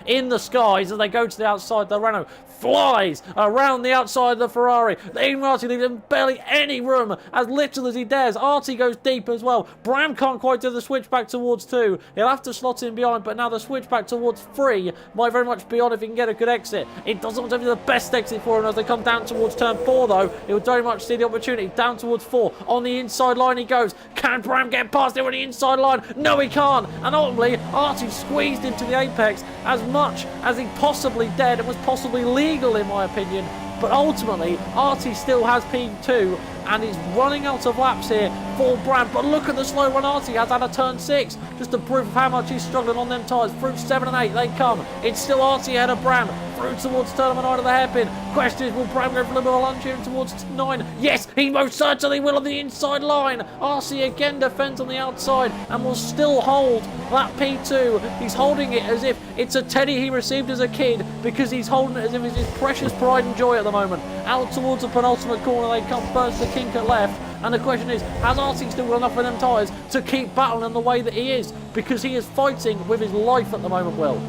in the skies as they go to the outside. The Renault flies around the outside of the Ferrari. Leaving Artie leaves him barely any room, as little as he dares. Artie goes deep as well. Bram can't quite do the switch back towards 2. He'll have to slot in behind, but now the switch back towards 3 might very much be on if he can get a good exit. It doesn't want to be the best exit for him as they come down towards turn 4, though. He'll very much see the opportunity. Down towards 4. On the inside line he goes. Can Bram get past him on the inside line? No, he can't. And ultimately, Artie squeezed into the apex as much as he possibly dared and was possibly legal, in my opinion. But ultimately, Artie still has P2 and he's running out of laps here for Bram. But look at the slow run Artie has out of turn 6. Just to prove how much he's struggling on them tyres. Through 7 and 8, they come. It's still Artie ahead of Bram. Through towards turn 9 of the hairpin. Question is, will Bram go for a little bit of a lunge here towards 9? Yes, he most certainly will on the inside line. Artie again defends on the outside and will still hold that P2. He's holding it as if it's a teddy he received as a kid, because he's holding it as if it's his precious pride and joy at the moment. Out towards the penultimate corner they come. First the kink at left. And the question is, has Artie still got enough of them tyres to keep battling in the way that he is? Because he is fighting with his life at the moment, Will.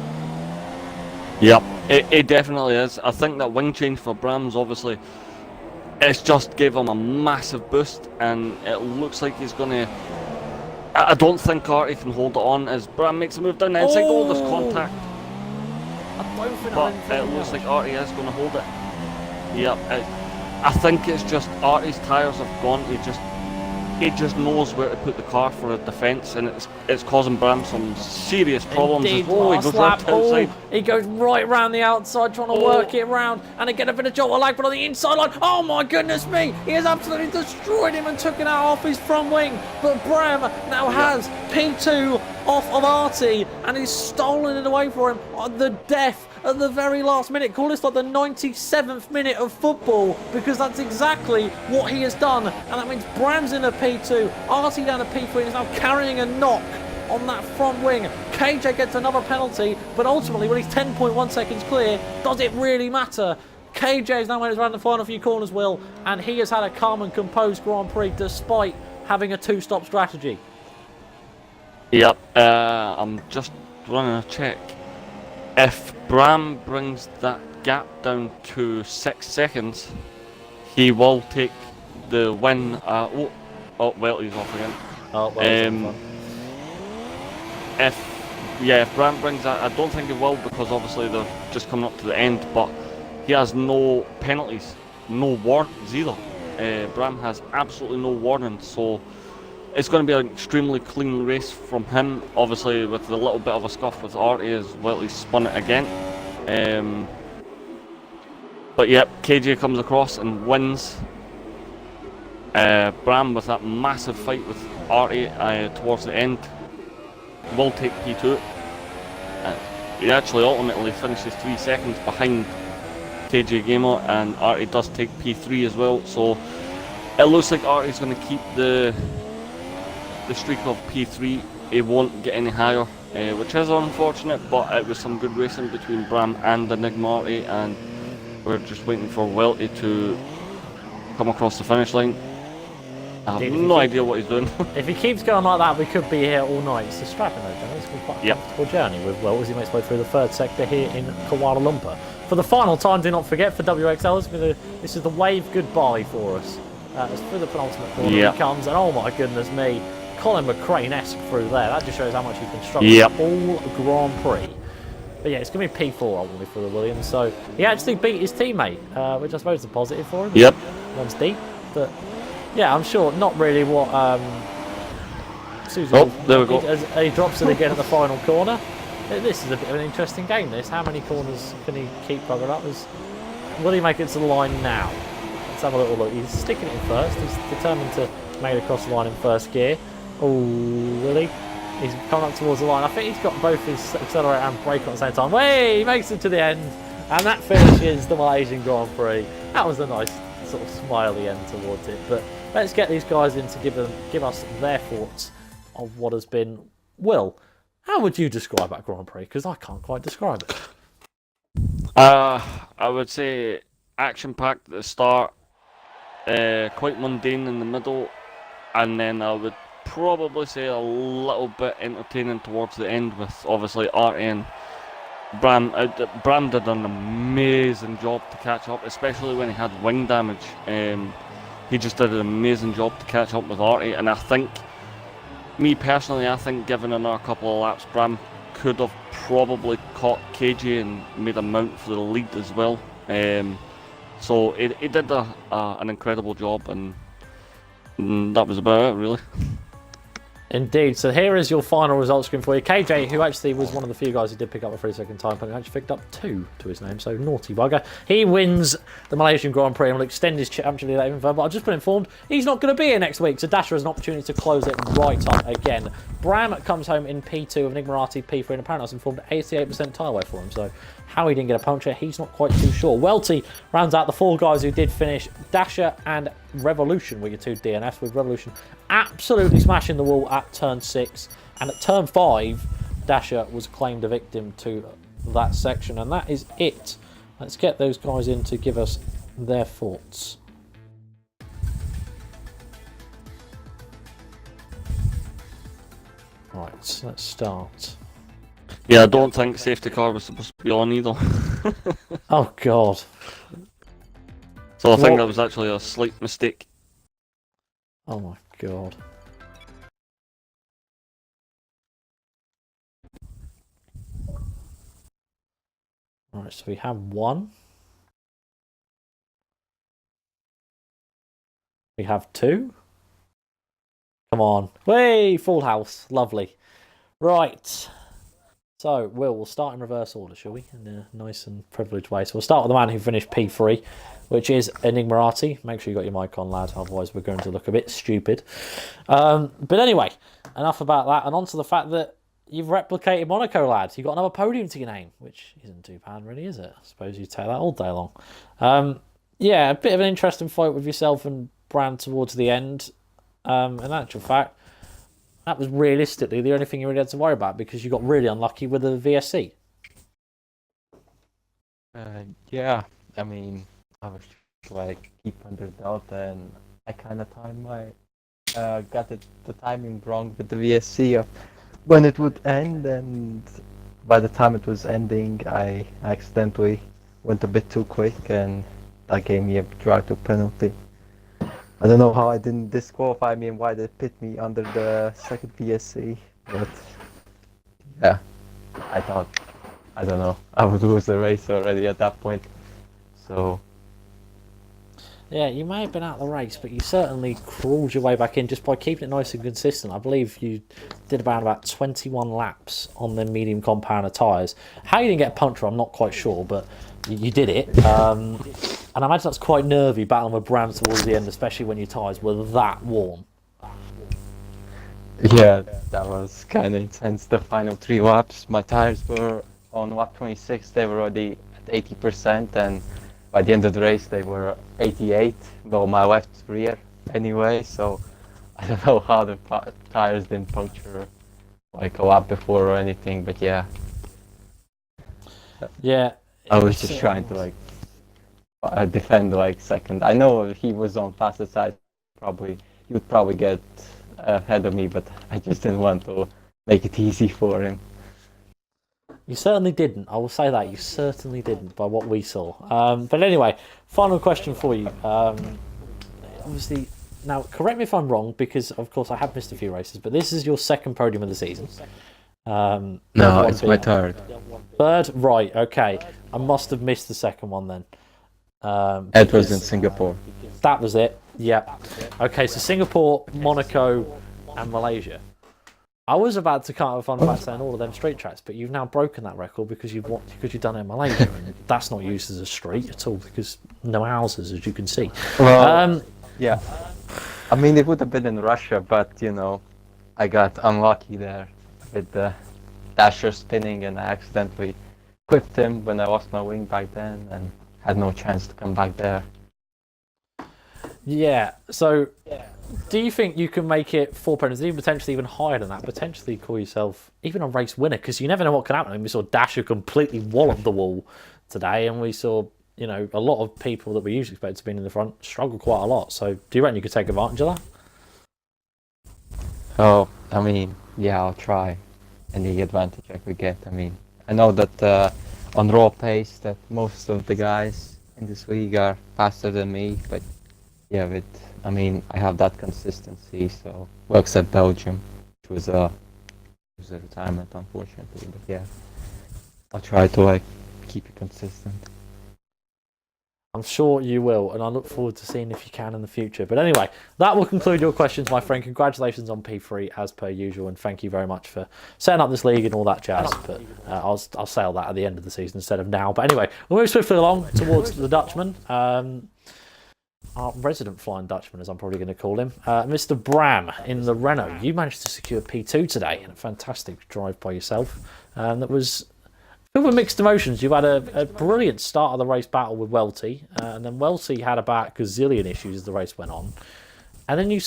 Yep, it definitely is. I think that wing change for Bram's obviously, it's just gave him a massive boost, and it looks like he's going to... I don't think Artie can hold it on as Bram makes a move down the inside. Oh, there's contact. I don't think but it looks like Artie is going to hold it. Yep, I think it's just Artie's tyres have gone. He just knows where to put the car for a defence, and it's causing Bram some serious problems. Indeed, he goes right outside. He goes right round the outside trying to work it round, and again a bit of jolt of lag, but on the inside line, oh my goodness me, he has absolutely destroyed him and took it out off his front wing. But Bram now has P2 off of Artie, and he's stolen it away for him on the death at the very last minute. Call this like the 97th minute of football, because that's exactly what he has done. And that means Bram's in a P2, Artie down a P3, and is now carrying a knock on that front wing. KJ gets another penalty, but ultimately when he's 10.1 seconds clear, does it really matter? KJ is now made his round the final few corners, Will, and he has had a calm and composed Grand Prix despite having a 2-stop strategy. Yep, I'm just running a check. If Bram brings that gap down to 6 seconds, he will take the win. Oh, well, he's off again. Oh, well, if Bram brings that, I don't think he will, because obviously they're just coming up to the end, but he has no penalties, no warnings either. Bram has absolutely no warning, so it's going to be an extremely clean race from him, obviously with a little bit of a scuff with Artie as well. He's spun it again. But yep, KJ comes across and wins. Bram with that massive fight with Artie towards the end will take P2. He actually ultimately finishes 3 seconds behind KJ Gamer, and Artie does take P3 as well. So it looks like Artie's going to keep the streak of P3. He won't get any higher, which is unfortunate, but it was some good racing between Bram and Enigma Artie, and we're just waiting for Welty to come across the finish line. I have no idea what he's doing. If he keeps going like that, we could be here all night. It's a strapping though, John. It's been quite a comfortable journey with Will as he makes his way through the 3rd sector here in Kuala Lumpur. For the final time, do not forget, for WXL, this is the wave goodbye for us. It's through the penultimate corner he comes, and oh my goodness me, Colin McRae-esque through there. That just shows how much he's been struggling all Grand Prix. But yeah, it's going to be P4 ultimately for the Williams. So he actually beat his teammate, which I suppose is a positive for him. One's deep, but yeah, I'm sure not really what Susan. There we go. He drops it again at the final corner. This is a bit of an interesting game, this. How many corners can he keep plugging up? Will he make it to the line now? Let's have a little look. He's sticking it in first. He's determined to make it across the line in first gear. Oh, really? He's coming up towards the line. I think he's got both his accelerator and brake on at the same time. Hey, he makes it to the end. And that finishes the Malaysian Grand Prix. That was a nice sort of smiley end towards it. But let's get these guys in to give us their thoughts of what has been. Will, how would you describe that Grand Prix? Because I can't quite describe it. I would say action-packed at the start, quite mundane in the middle, and then I would probably say a little bit entertaining towards the end with obviously Artie and Bram. Bram did an amazing job to catch up, especially when he had wing damage. He just did an amazing job to catch up with Artie, and I think, me personally, I think given another couple of laps, Bram could have probably caught KJ and made a mount for the lead as well. So he did an incredible job, and that was about it, really. Indeed. So here is your final result screen for you. KJ, who actually was one of the few guys who did pick up a 3-second time penalty, actually picked up 2 to his name, so naughty bugger. He wins the Malaysian Grand Prix and will extend his championship lead even further, but I've just been informed he's not going to be here next week, so Dasher has an opportunity to close it right up again. Bram comes home in P2 with Nigmarati P3, and apparently I was informed 88% tyre wear for him, so how he didn't get a puncture, he's not quite too sure. Welty rounds out the 4 guys who did finish. Dasher and Revolution were your 2 DNFs, with Revolution absolutely smashing the wall at turn 6, and at turn 5 Dasher was claimed a victim to that section, and that is it. Let's get those guys in to give us their thoughts. Right, let's start. Yeah, I don't think safety car was supposed to be on either. Oh god. So I think that was actually a slight mistake. Oh my god. Right, so we have 1. We have 2. Come on. Way, full house. Lovely. Right. So, we'll start in reverse order, shall we? In a nice and privileged way. So we'll start with the man who finished P3, which is Enigmarati. Make sure you got your mic on, lad, otherwise we're going to look a bit stupid. But anyway, enough about that, and on to the fact that you've replicated Monaco, lad. You've got another podium to your name, which isn't too bad, really, is it? I suppose you take that all day long. Yeah, a bit of an interesting fight with yourself and Bram towards the end. In actual fact, that was realistically the only thing you really had to worry about, because you got really unlucky with the VSC. Yeah, I mean, I was like keep under delta, and I kind of got the timing wrong with the VSC of when it would end, and by the time it was ending, I accidentally went a bit too quick, and that gave me a drive to penalty. I don't know how I didn't disqualify me and why they pit me under the second VSC, but yeah, I thought, I don't know, I would lose the race already at that point, so... Yeah, you may have been out of the race, but you certainly crawled your way back in just by keeping it nice and consistent. I believe you did about 21 laps on the medium compounder tyres. How you didn't get a puncture, I'm not quite sure, but you did it. And I imagine that's quite nervy, battling with Bram towards the end, especially when your tyres were that warm. Yeah, that was kind of intense. The final 3 laps, my tyres were on lap 26, they were already at 80%, and by the end of the race they were 88, well, my left rear anyway, so I don't know how the tyres didn't puncture like a lap before or anything, but yeah. Yeah. I was just trying to like defend like second. I know he was on faster side, he would probably get ahead of me, but I just didn't want to make it easy for him. You certainly didn't. I will say that. You certainly didn't by what we saw. But anyway, final question for you. Obviously, now correct me if I'm wrong, because of course I have missed a few races, but this is your second podium of the season. No, it's my third. Third? Right, okay. I must have missed the second one then. It was in Singapore. That was it, yeah. Okay, so Singapore, Monaco, and Malaysia. I was about to kind of fun about saying all of them street tracks, but you've now broken that record because you've done it in Malaysia, and that's not used as a street at all because no houses, as you can see. Well, yeah. I mean, it would have been in Russia, but you know, I got unlucky there with the dasher spinning, and I accidentally clipped him when I lost my wing back then, and had no chance to come back there. Yeah. So, do you think you can make it 4 podiums, even potentially even higher than that? Potentially call yourself even a race winner, because you never know what can happen. I mean, we saw Dasher completely wallop the wall today, and we saw a lot of people that we usually expect to be in the front struggle quite a lot. So, do you reckon you could take advantage of that? Oh, I mean, yeah, I'll try any advantage I could get. I mean, I know that on raw pace that most of the guys in this league are faster than me, but yeah, I mean, I have that consistency, so well, except Belgium, which was a retirement, unfortunately. But yeah, I'll try to like keep it consistent. I'm sure you will, and I look forward to seeing if you can in the future. But anyway, that will conclude your questions, my friend. Congratulations on P3 as per usual, and thank you very much for setting up this league and all that jazz. But I'll say all that at the end of the season instead of now. But anyway, we'll move swiftly along towards the Dutchman. Our resident flying Dutchman, as I'm probably going to call him, Mr. Bram in the Renault. You managed to secure P2 today in a fantastic drive by yourself, and that was filled with mixed emotions. You had a brilliant start of the race battle with Welty, and then Welty had about a gazillion issues as the race went on, and then you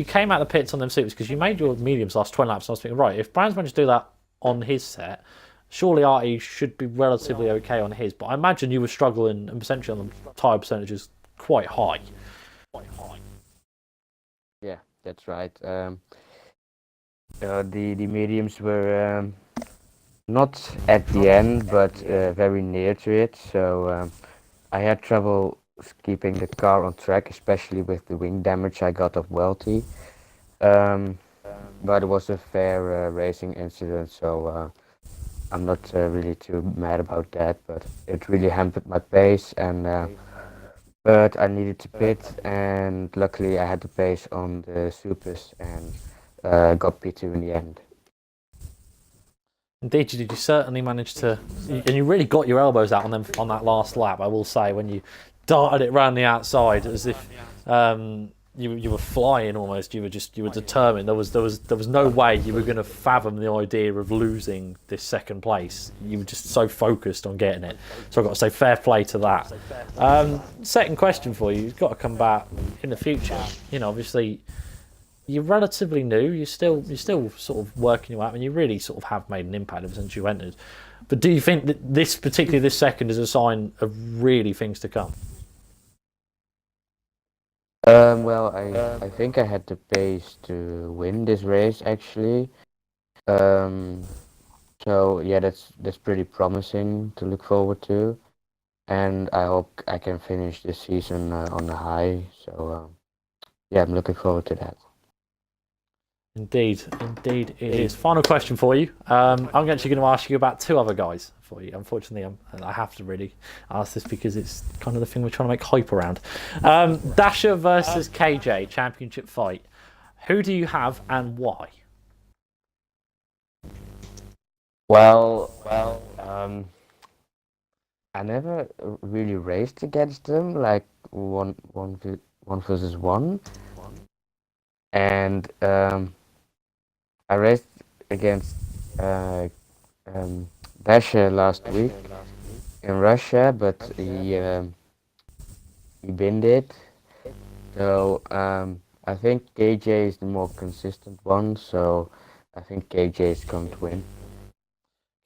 came out of the pits on them supers because you made your mediums last 20 laps. And I was thinking, right, if Bram's managed to do that on his set, surely Artie should be relatively okay on his. But I imagine you were struggling, and potentially on the tyre percentages quite high. Yeah, that's right. The mediums were not at the end, but very near to it. So I had trouble keeping the car on track, especially with the wing damage I got of Welty. But it was a fair racing incident, so I'm not really too mad about that. But it really hampered my pace, and but I needed to pit, and luckily I had the pace on the supers and got P2 in the end. Indeed, you certainly managed to, and you really got your elbows out on them on that last lap. I will say, when you darted it round the outside, as if you were flying almost. You were determined. There was no way you were going to fathom the idea of losing this second place. You were just so focused on getting it. So I've got to say, fair play to that. Second question for you: you've got to come back in the future. Obviously, you're relatively new. You're still sort of working your way up, and you really sort of have made an impact ever since you entered. But do you think that this second is a sign of really things to come? Well, I think I had the pace to win this race actually. So yeah, that's pretty promising to look forward to, and I hope I can finish this season on a high. So yeah, I'm looking forward to that. Indeed it is. Final question for you. I'm actually going to ask you about two other guys for you. Unfortunately, I have to really ask this because it's kind of the thing we're trying to make hype around. Dasher versus KJ championship fight. Who do you have and why? Well, I never really raced against them, like one versus one, and I raced against Dasher last week in Russia, but he binned it. So I think KJ is the more consistent one, so I think KJ is going to win.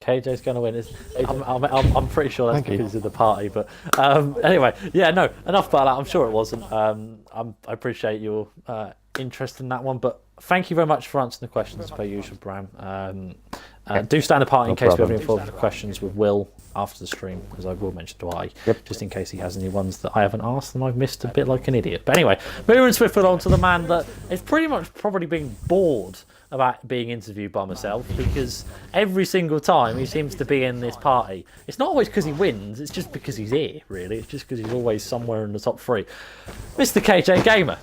KJ's going to win. I'm pretty sure that's because of the party. But anyway, yeah, no, enough about that. I'm sure it wasn't. I appreciate your interest in that one. But thank you very much for answering the questions, per usual, Bram. Do stand apart in case we have any further questions with Will after the stream, as I will mention to I, just in case he has any ones that I haven't asked and I've missed a bit like an idiot. But anyway, moving swiftly on to the man that is pretty much probably being bored about being interviewed by myself, because every single time he seems to be in this party. It's not always because he wins, it's just because he's here, really. It's just because he's always somewhere in the top three. Mr. KJ Gamer.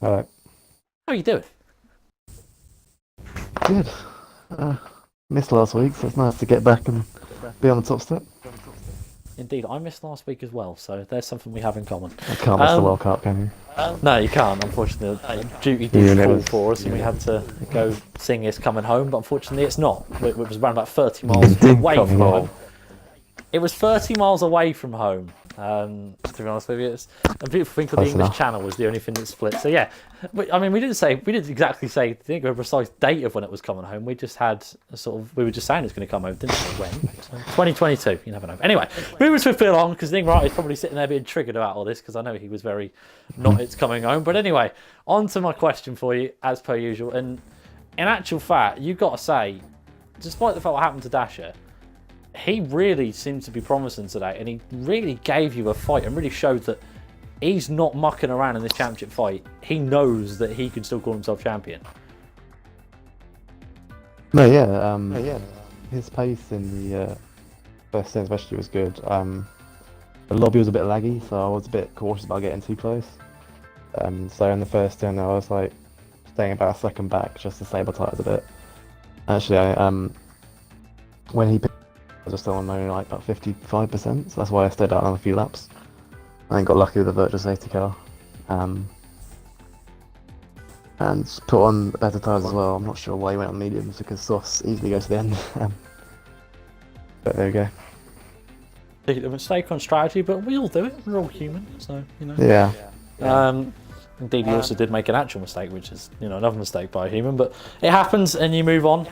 Alright. How are you doing? Good. Missed last week, so it's nice to get back and be on the top step. Indeed, I missed last week as well, so there's something we have in common. I can't miss the World Cup, can you? No, you can't, unfortunately. Duty did fall for us, and we had to go sing It's Coming Home, but unfortunately it's not. It was around about 30 miles away from home. It was 30 miles away from home, To be honest with you, it's a beautiful thing for the Close English enough. channel was the only thing that split. So yeah, I mean, we didn't exactly say think of a precise date of when it was coming home. We just had a sort of, we were just saying it's going to come home, didn't we? When? So 2022. You never know. Anyway, moving swiftly along because Ning Wright is probably sitting there being triggered about all this because I know he was very not it's coming home. But anyway, on to my question for you as per usual. And in actual fact, you've got to say, despite the fact what happened to Dasher, he really seemed to be promising today, and he really gave you a fight and really showed that he's not mucking around in this championship fight. He knows that he can still call himself champion. No, yeah, his pace in the first stint especially was good. The lobby was a bit laggy, so I was a bit cautious about getting too close. So in the first stint, I was like staying about a second back just to sabotage a bit. Actually, when he picked, I was still on only like about 55%, so that's why I stayed out on a few laps. I got lucky with the virtual safety car. And put on better tyres as well. I'm not sure why he went on mediums because softs easily go to the end. But there we go. A mistake on strategy, but we all do it. We're all human, so you know. Yeah. Indeed, he also did make an actual mistake, which is another mistake by a human, but it happens and you move on.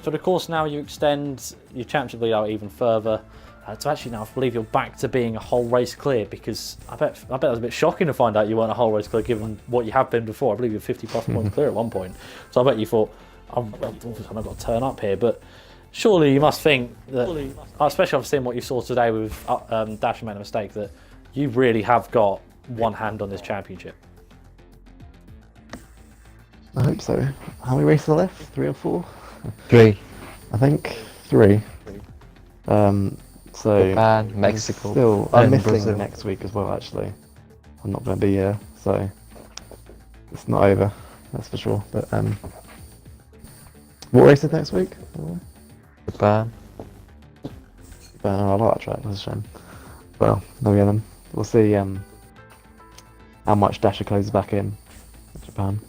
But of course now you extend your championship lead out even further. So actually now I believe you're back to being a whole race clear, because I bet that was a bit shocking to find out you weren't a whole race clear given what you have been before. I believe you're 50 plus points clear at one point. So I bet you thought, I've got to turn up here, but surely you must think that, especially after seeing what you saw today with Dasher made a mistake, that you really have got one hand on this championship. I hope so. How many races are left? 3 or 4? 3. I think 3. So Japan, Mexico, still, I'm and missing Brazil. next week as well. Actually, I'm not going to be here, so it's not over. That's for sure. But what race is next week? Japan. But I like that track. That's a shame. Well, there we go then. We'll see how much Dasher closes back in Japan.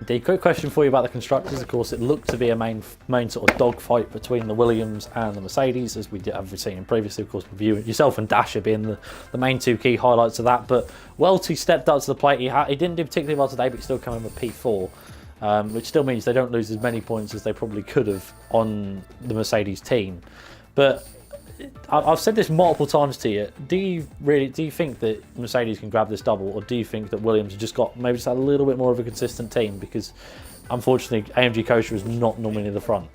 Indeed, quick question for you about the constructors. Of course, it looked to be a main sort of dogfight between the Williams and the Mercedes, as we have seen previously. Of course, with you yourself and Dasher being the main two key highlights of that. But Welty stepped up to the plate. He didn't do particularly well today, but he still came in with P4, which still means they don't lose as many points as they probably could have on the Mercedes team. But I've said this multiple times to you. Do you think that Mercedes can grab this double, or do you think that Williams have just got maybe just a little bit more of a consistent team? Because unfortunately, AMG Coaster is not normally in the front.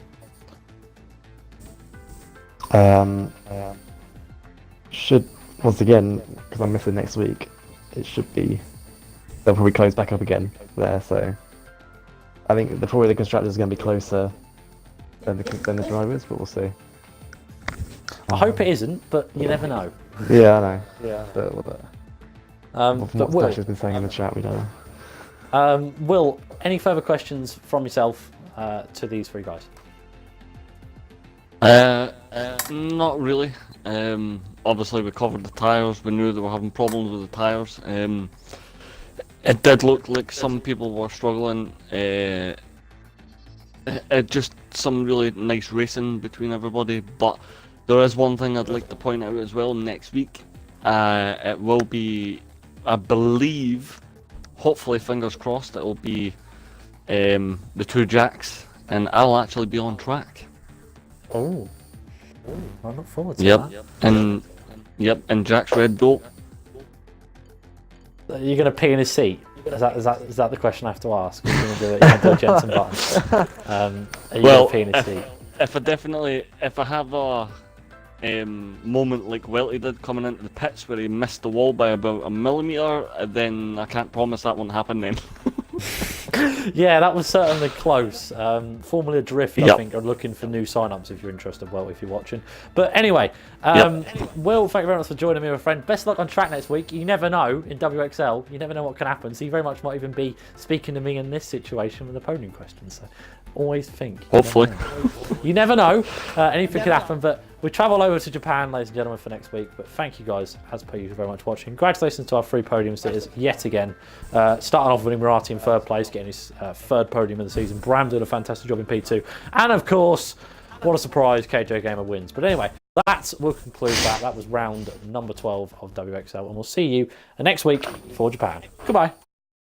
Should, once again, because I'm missing next week, it should be, they'll probably close back up again there. So I think probably the constructors are going to be closer than the drivers, but we'll see. I hope it isn't, but you never know. Yeah, I know. Yeah. But But what Will, Dasher's been saying in the chat, we don't know. Will, any further questions from yourself to these three guys? Not really. Obviously, we covered the tyres. We knew they were having problems with the tyres. It did look like some people were struggling. Just some really nice racing between everybody. But there is one thing I'd like to point out as well. Next week, it will be, I believe, hopefully, fingers crossed, it will be the two Jacks, and I'll actually be on track. Oh, I look forward to that. And Jack's Red Bull. You're going to pee in his seat? Is that the question I have to ask? You're going to do it. You're going to do a Jensen Button. Are you going to pee in his seat? If I have a moment like Welty did coming into the pits where he missed the wall by about a millimetre, then I can't promise that won't happen then. Yeah, that was certainly close. Formula Drift, I Yep. think, are looking for new sign-ups if you're interested, well, if you're watching. But anyway, Will, thank you very much for joining me, my friend. Best of luck on track next week. You never know, in WXL, you never know what can happen, so you very much might even be speaking to me in this situation with a podium question, so always think. Hopefully. You never know. Anything could happen, but we travel over to Japan, ladies and gentlemen, for next week. But thank you guys, as per usual, very much for watching. Congratulations to our three podium sitters yet again. Starting off with Emirati in third place, getting his third podium of the season. Bram did a fantastic job in P2. And of course, what a surprise, KJ Gamer wins. But anyway, that will conclude that. That was round number 12 of WXL, and we'll see you next week for Japan. Goodbye.